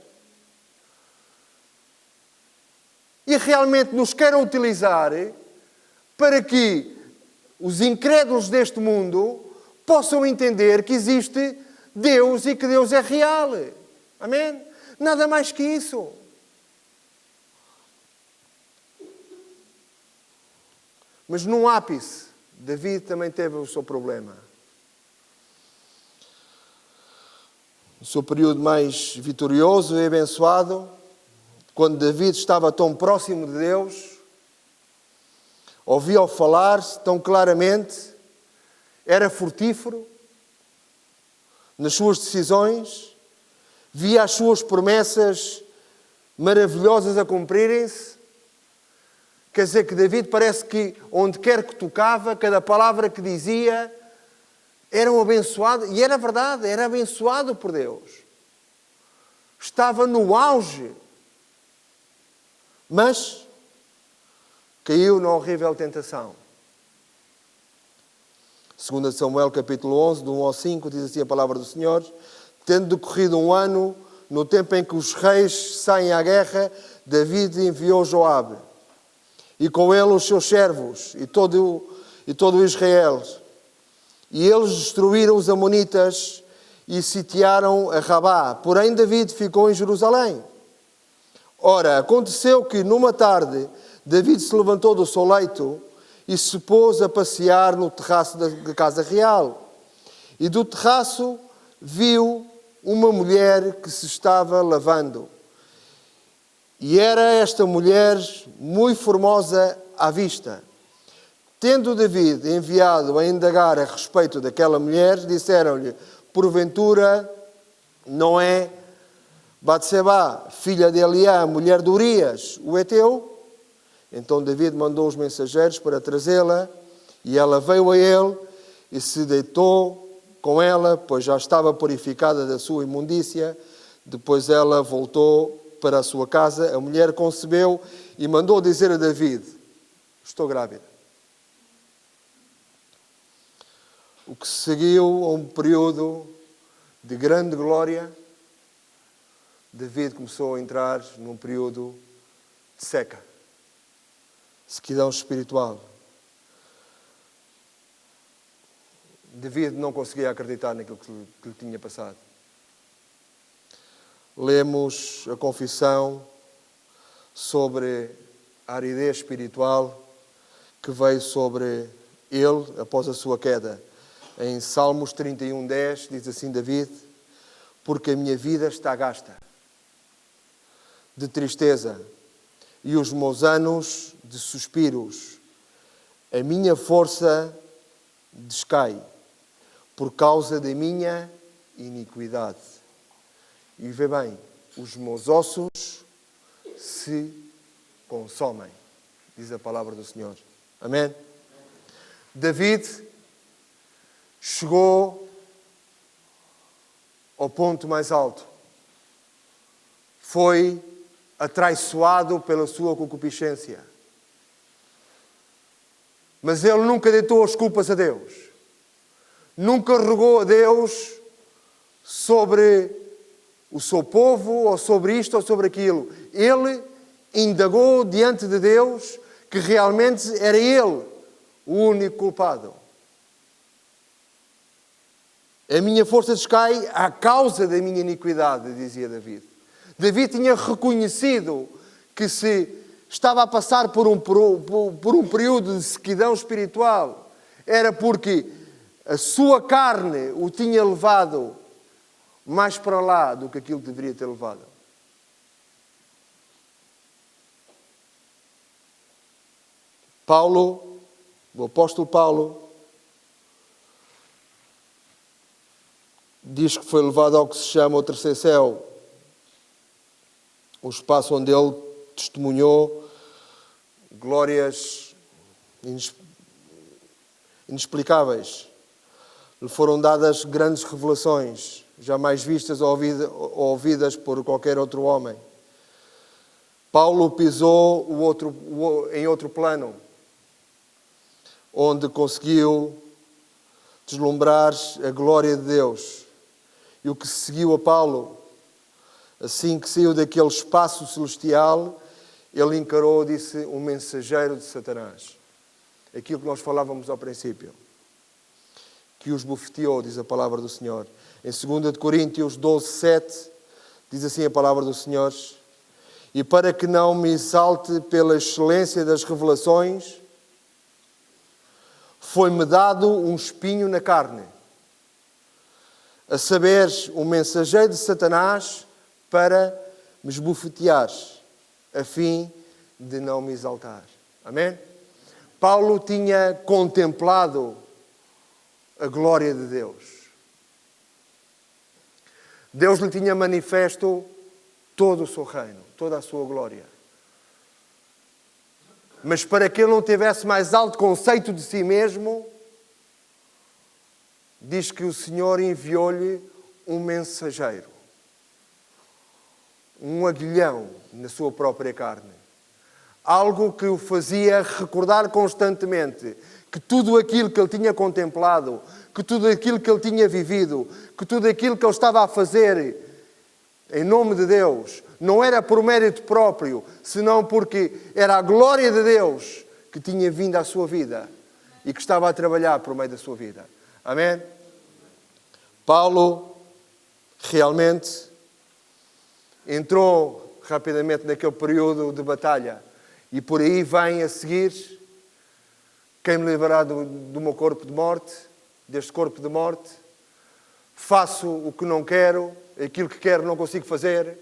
e realmente nos quer utilizar para que os incrédulos deste mundo possam entender que existe Deus e que Deus é real. Amém? Nada mais que isso. Mas num ápice, David também teve o seu problema. O seu período mais vitorioso e abençoado, quando David estava tão próximo de Deus, ouvia-o falar tão claramente, era frutífero nas suas decisões, via as suas promessas maravilhosas a cumprirem-se. Quer dizer que David parece que onde quer que tocava, cada palavra que dizia, era um abençoado. E era verdade, era abençoado por Deus. Estava no auge. Mas caiu na horrível tentação. 2 Samuel capítulo 11, do 1 ao 5, diz assim a palavra do Senhor: tendo decorrido um ano, no tempo em que os reis saem à guerra, David enviou Joabe, e com ele os seus servos, e todo o Israel. E eles destruíram os amonitas e sitiaram a Rabá. Porém, David ficou em Jerusalém. Ora, aconteceu que, numa tarde, David se levantou do seu leito e se pôs a passear no terraço da casa real. E do terraço viu uma mulher que se estava lavando. E era esta mulher muito formosa à vista. Tendo David enviado a indagar a respeito daquela mulher, disseram-lhe: porventura não é Batseba, filha de Eliá, mulher de Urias, o heteu? Então David mandou os mensageiros para trazê-la, e ela veio a ele e se deitou com ela, pois já estava purificada da sua imundícia. Depois ela voltou para a sua casa. A mulher concebeu e mandou dizer a David: estou grávida. O que seguiu a um período de grande glória, David começou a entrar num período de seca, sequidão espiritual. David não conseguia acreditar naquilo que lhe tinha passado. Lemos a confissão sobre a aridez espiritual que veio sobre ele após a sua queda. Em Salmos 31:10 diz assim David: porque a minha vida está gasta de tristeza e os meus anos de suspiros, a minha força descai por causa da minha iniquidade. E vê bem, os meus ossos se consomem, diz a palavra do Senhor. Amém? David chegou ao ponto mais alto. Foi atraiçoado pela sua concupiscência. Mas ele nunca deitou as culpas a Deus. Nunca rogou a Deus sobre o seu povo, ou sobre isto, ou sobre aquilo. Ele indagou diante de Deus que realmente era ele o único culpado. A minha força descai à causa da minha iniquidade, dizia David. David tinha reconhecido que se estava a passar por um período de sequidão espiritual, era porque a sua carne o tinha levado mais para lá do que aquilo que deveria ter levado. Paulo, o apóstolo Paulo, diz que foi levado ao que se chama o terceiro céu, o espaço onde ele testemunhou glórias inexplicáveis. Lhe foram dadas grandes revelações, jamais vistas ou ouvidas por qualquer outro homem. Paulo pisou em outro plano, onde conseguiu deslumbrar a glória de Deus. E o que seguiu a Paulo, assim que saiu daquele espaço celestial, ele encarou, disse, um mensageiro de Satanás. Aquilo que nós falávamos ao princípio. Que os bofeteou, diz a palavra do Senhor. Em 2 Coríntios 12:7, diz assim a palavra do Senhor: e para que não me exalte pela excelência das revelações, foi-me dado um espinho na carne, a saber, um mensageiro de Satanás para me esbofetear, a fim de não me exaltar. Amém? Paulo tinha contemplado a glória de Deus. Deus lhe tinha manifesto todo o seu reino, toda a sua glória. Mas para que ele não tivesse mais alto conceito de si mesmo, diz que o Senhor enviou-lhe um mensageiro, um aguilhão na sua própria carne. Algo que o fazia recordar constantemente que tudo aquilo que ele tinha contemplado, que tudo aquilo que ele tinha vivido, que tudo aquilo que ele estava a fazer em nome de Deus, não era por mérito próprio, senão porque era a glória de Deus que tinha vindo à sua vida e que estava a trabalhar por meio da sua vida. Amém? Paulo realmente entrou rapidamente naquele período de batalha e por aí vem a seguir: quem me livrará do meu corpo de morte, deste corpo de morte? Faço o que não quero, aquilo que quero não consigo fazer.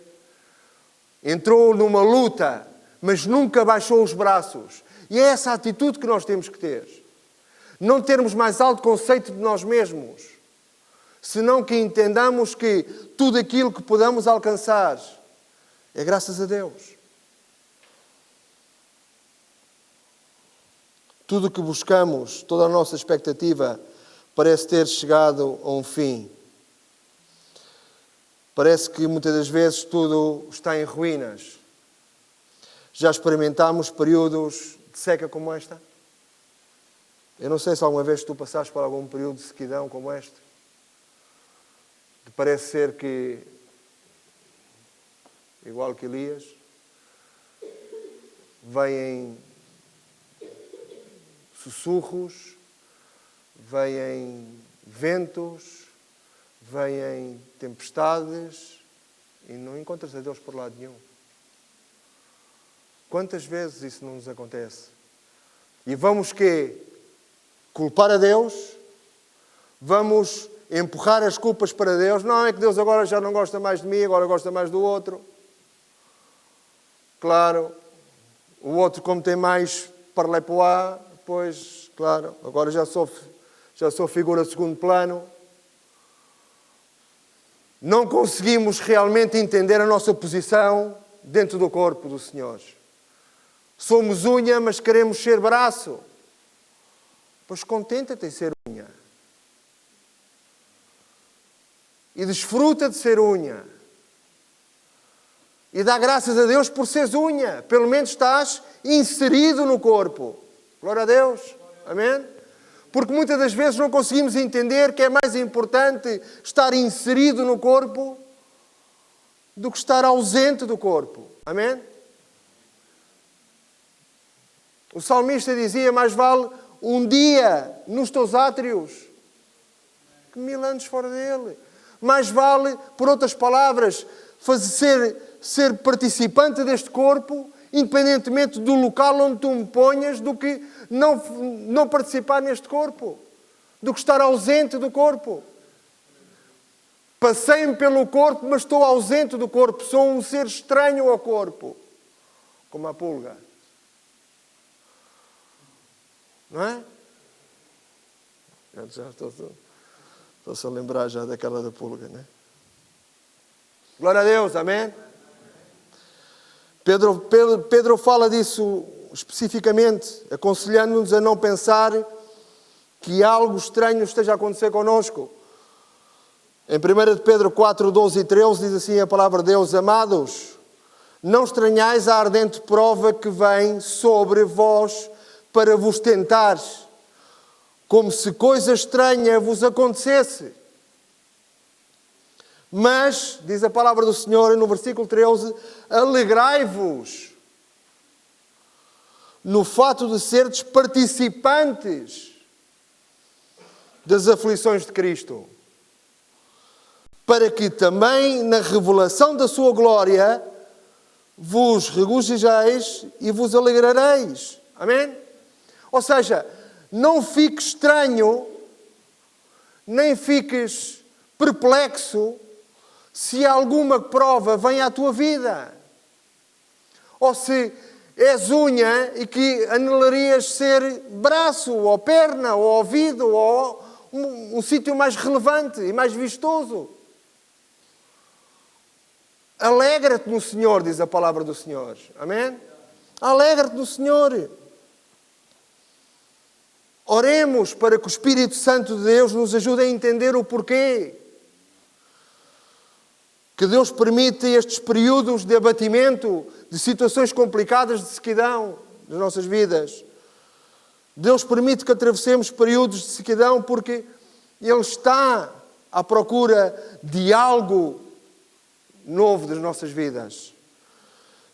Entrou numa luta, mas nunca baixou os braços. E é essa a atitude que nós temos que ter. Não termos mais alto conceito de nós mesmos, senão que entendamos que tudo aquilo que podamos alcançar é graças a Deus. Tudo o que buscamos, toda a nossa expectativa, parece ter chegado a um fim. Parece que muitas das vezes tudo está em ruínas. Já experimentámos períodos de seca como esta? Eu não sei se alguma vez tu passaste por algum período de sequidão como este. Parece ser que, igual que Elias, vêm sussurros, vêm ventos, vêm tempestades e não encontras a Deus por lado nenhum. Quantas vezes isso não nos acontece? E vamos quê? Culpar a Deus? Vamos empurrar as culpas para Deus? Não, é que Deus agora já não gosta mais de mim, agora gosta mais do outro. Claro, o outro como tem mais parlepoá, pois, claro, agora já sou figura de segundo plano. Não conseguimos realmente entender a nossa posição dentro do corpo do Senhor. Somos unha, mas queremos ser braço. Pois contenta-te em ser unha. E desfruta de ser unha. E dá graças a Deus por seres unha. Pelo menos estás inserido no corpo. Glória a Deus. Amém? Porque muitas das vezes não conseguimos entender que é mais importante estar inserido no corpo do que estar ausente do corpo. Amém? O salmista dizia, mais vale um dia nos teus átrios que 1000 anos fora dele. Mais vale, por outras palavras, ser participante deste corpo, independentemente do local onde tu me ponhas, do que não participar neste corpo, do que estar ausente do corpo. Passei-me pelo corpo, mas estou ausente do corpo. Sou um ser estranho ao corpo, como a pulga. Não é? Já estou-se a lembrar já daquela da pulga, não é? Glória a Deus, amém? Pedro fala disso especificamente, aconselhando-nos a não pensar que algo estranho esteja a acontecer connosco. Em 1 Pedro 4, 12 e 13 diz assim a palavra de Deus: amados, não estranhais a ardente prova que vem sobre vós para vos tentar, como se coisa estranha vos acontecesse. Mas, diz a palavra do Senhor no versículo 13, alegrai-vos no fato de serdes participantes das aflições de Cristo, para que também na revelação da sua glória vos regozijeis e vos alegrareis. Amém? Ou seja, não fiques estranho, nem fiques perplexo se alguma prova vem à tua vida. Ou se és unha e que anelarias ser braço, ou perna, ou ouvido, ou um sítio mais relevante e mais vistoso. Alegra-te no Senhor, diz a palavra do Senhor. Amém? Alegra-te no Senhor. Oremos para que o Espírito Santo de Deus nos ajude a entender o porquê que Deus permite estes períodos de abatimento, de situações complicadas de sequidão nas nossas vidas. Deus permite que atravessemos períodos de sequidão porque Ele está à procura de algo novo das nossas vidas.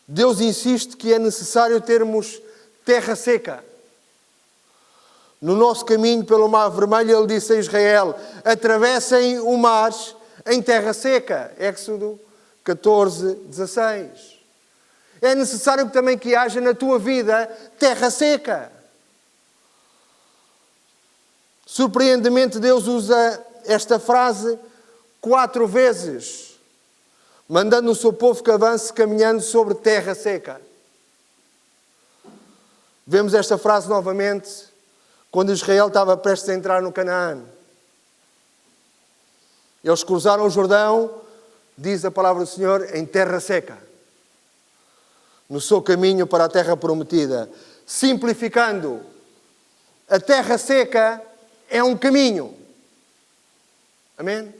Deus insiste que é necessário termos terra seca. No nosso caminho pelo Mar Vermelho, Ele disse a Israel: atravessem o mar em terra seca. Êxodo 14, 16. É necessário também que haja na tua vida terra seca. Surpreendentemente, Deus usa esta frase 4 vezes, mandando o seu povo que avance caminhando sobre terra seca. Vemos esta frase novamente quando Israel estava prestes a entrar no Canaã. Eles cruzaram o Jordão, diz a palavra do Senhor, em terra seca, no seu caminho para a terra prometida. Simplificando, a terra seca é um caminho. Amém?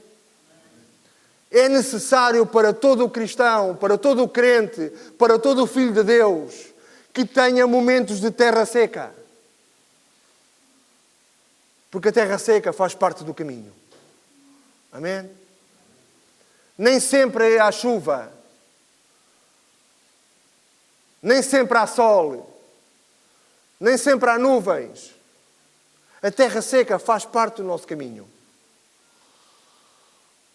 É necessário para todo o cristão, para todo o crente, para todo o filho de Deus, que tenha momentos de terra seca. Porque a terra seca faz parte do caminho. Amém? Nem sempre há chuva. Nem sempre há sol. Nem sempre há nuvens. A terra seca faz parte do nosso caminho.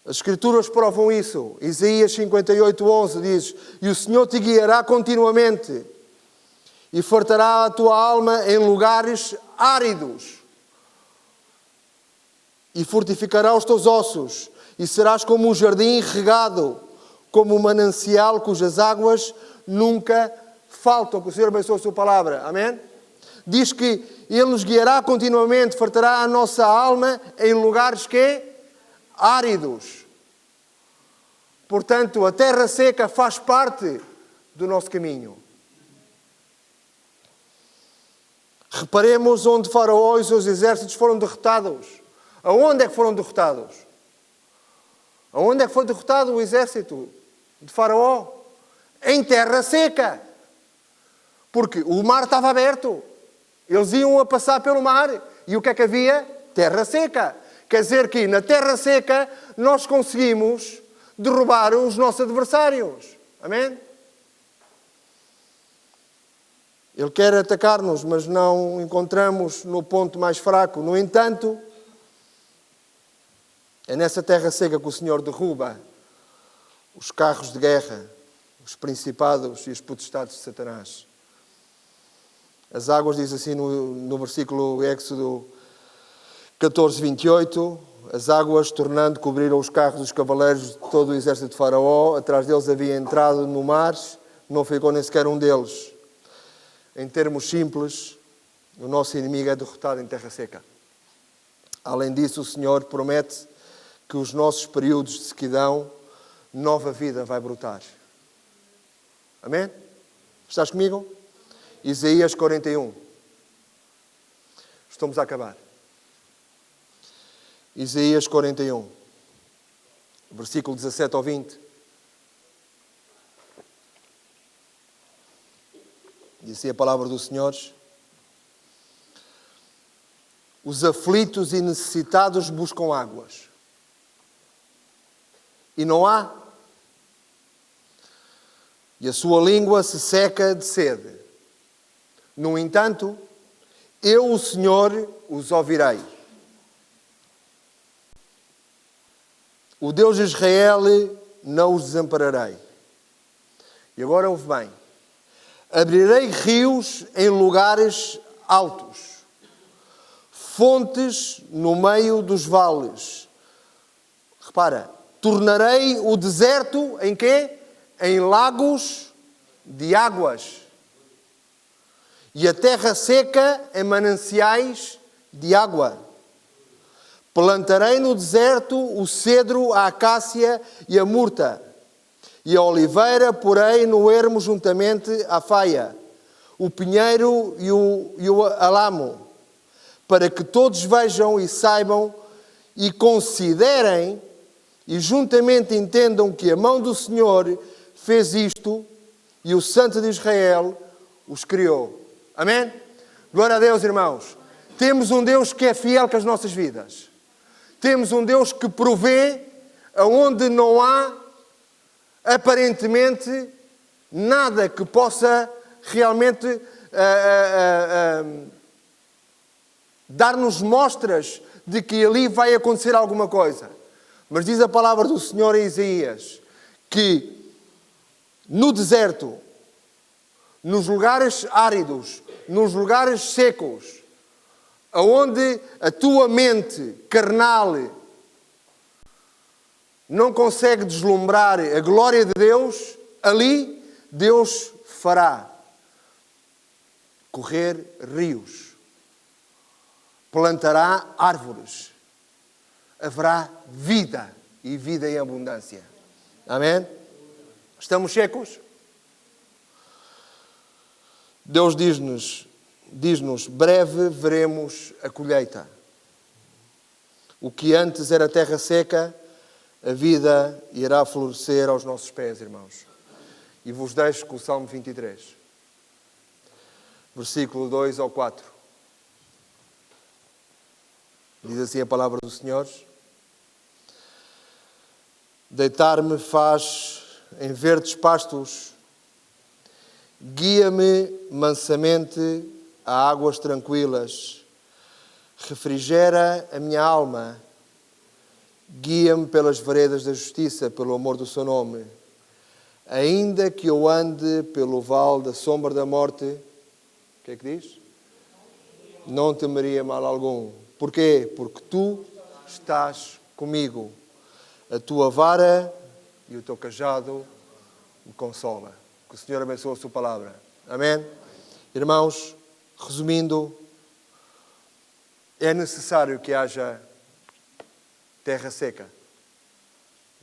As Escrituras provam isso. Isaías 58:11 diz: e o Senhor te guiará continuamente e fartará a tua alma em lugares áridos. E fortificará os teus ossos, e serás como um jardim regado, como um manancial cujas águas nunca faltam. Que o Senhor abençoe a sua palavra. Amém? Diz que Ele nos guiará continuamente, fartará a nossa alma em lugares que? Áridos. Portanto, a terra seca faz parte do nosso caminho. Reparemos onde Faraó e os seus exércitos foram derrotados. Aonde é que foram derrotados? Aonde é que foi derrotado o exército de Faraó? Em terra seca. Porque o mar estava aberto. Eles iam a passar pelo mar. E o que é que havia? Terra seca. Quer dizer que na terra seca nós conseguimos derrubar os nossos adversários. Amém? Ele quer atacar-nos, mas não encontramos no ponto mais fraco. No entanto, é nessa terra seca que o Senhor derruba os carros de guerra, os principados e os potestades de Satanás. As águas, diz assim no versículo Êxodo 14, 28, as águas, tornando, cobriram os carros dos cavaleiros de todo o exército de Faraó. Atrás deles havia entrado no mar, não ficou nem sequer um deles. Em termos simples, o nosso inimigo é derrotado em terra seca. Além disso, o Senhor promete que os nossos períodos de sequidão, nova vida vai brotar. Amém? Estás comigo? Isaías 41. Estamos a acabar. Isaías 41, versículo 17 ao 20. Diz assim a palavra do Senhor: os aflitos e necessitados buscam águas, e não há, e a sua língua se seca de sede. No entanto, eu, o Senhor, os ouvirei. O Deus de Israel, não os desampararei. E agora ouve bem. Abrirei rios em lugares altos, fontes no meio dos vales. Repara, tornarei o deserto em quê? Em lagos de águas. E a terra seca em mananciais de água. Plantarei no deserto o cedro, a acácia e a murta. E a oliveira porei no ermo juntamente à faia, o pinheiro e o alamo, para que todos vejam e saibam e considerem e juntamente entendam que a mão do Senhor fez isto e o Santo de Israel os criou. Amém? Glória a Deus, irmãos. Temos um Deus que é fiel com as nossas vidas. Temos um Deus que provê aonde não há aparentemente nada que possa realmente dar-nos mostras de que ali vai acontecer alguma coisa. Mas diz a palavra do Senhor em Isaías que no deserto, nos lugares áridos, nos lugares secos, aonde a tua mente carnal não consegue deslumbrar a glória de Deus, ali Deus fará correr rios, plantará árvores, haverá vida e vida em abundância. Amém? Estamos secos? Deus diz-nos, breve veremos a colheita. O que antes era terra seca, a vida irá florescer aos nossos pés, irmãos. E vos deixo com o Salmo 23, versículo 2 ao 4. Diz assim a palavra do Senhor: deitar-me faz em verdes pastos, guia-me mansamente a águas tranquilas, refrigera a minha alma, guia-me pelas veredas da justiça, pelo amor do seu nome. Ainda que eu ande pelo vale da sombra da morte, o que é que diz? Não temeria mal algum. Porquê? Porque tu estás comigo. A tua vara e o teu cajado me consola. Que o Senhor abençoe a sua palavra. Amém? Irmãos, resumindo, é necessário que haja terra seca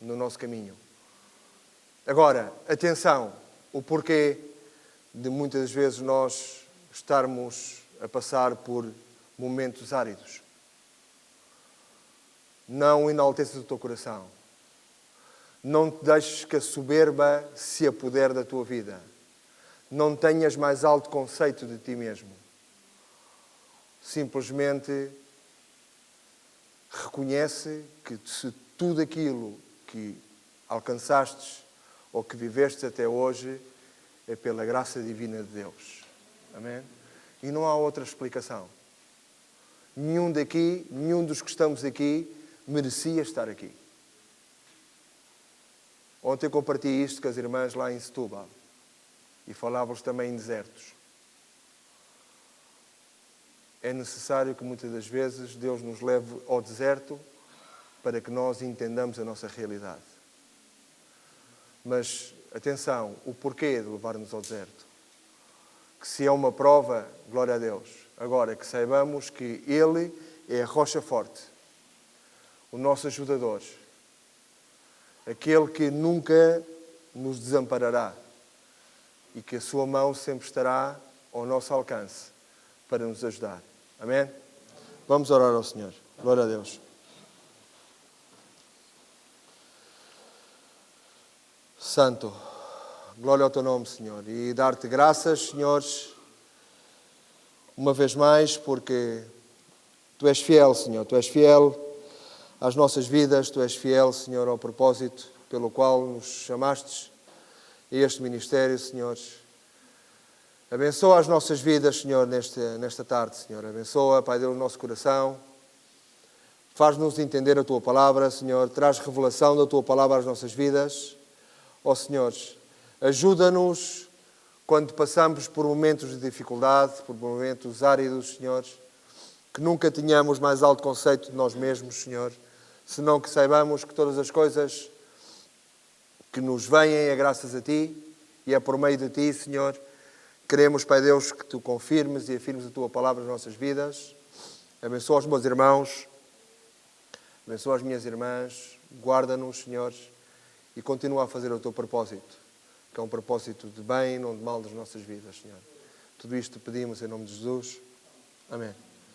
no nosso caminho. Agora, atenção, o porquê de muitas vezes nós estarmos a passar por momentos áridos. Não enalteças o teu coração. Não te deixes que a soberba se apodere da tua vida. Não tenhas mais alto conceito de ti mesmo. simplesmente reconhece que se tudo aquilo que alcançastes ou que viveste até hoje é pela graça divina de Deus. Amém? E não há outra explicação. Nenhum dos que estamos aqui merecia estar aqui. Ontem compartilhei isto com as irmãs lá em Setúbal e falava-lhes também em desertos. É necessário que muitas das vezes Deus nos leve ao deserto para que nós entendamos a nossa realidade. Mas, atenção, o porquê de levar-nos ao deserto. Que se é uma prova, glória a Deus. Agora, que saibamos que Ele é a rocha forte, o nosso ajudador, aquele que nunca nos desamparará e que a sua mão sempre estará ao nosso alcance para nos ajudar. Amém? Vamos orar ao Senhor. Glória a Deus. Santo, glória ao teu nome, Senhor, e dar-te graças, Senhores, uma vez mais, porque tu és fiel, Senhor, tu és fiel às nossas vidas, tu és fiel, Senhor, ao propósito pelo qual nos chamastes a este ministério, Senhor. Abençoa as nossas vidas, Senhor, nesta tarde, Senhor. Abençoa, Pai Deus, o nosso coração. Faz-nos entender a Tua Palavra, Senhor. Traz revelação da Tua Palavra às nossas vidas. Ó Senhor, ajuda-nos quando passamos por momentos de dificuldade, por momentos áridos, Senhor, que nunca tenhamos mais alto conceito de nós mesmos, Senhor, senão que saibamos que todas as coisas que nos vêm é graças a Ti e é por meio de Ti, Senhor. Queremos, Pai Deus, que Tu confirmes e afirmes a Tua Palavra nas nossas vidas. Abençoa os meus irmãos, abençoa as minhas irmãs, guarda-nos, Senhor, e continua a fazer o Teu propósito, que é um propósito de bem e não de mal das nossas vidas, Senhor. Tudo isto pedimos em nome de Jesus. Amém.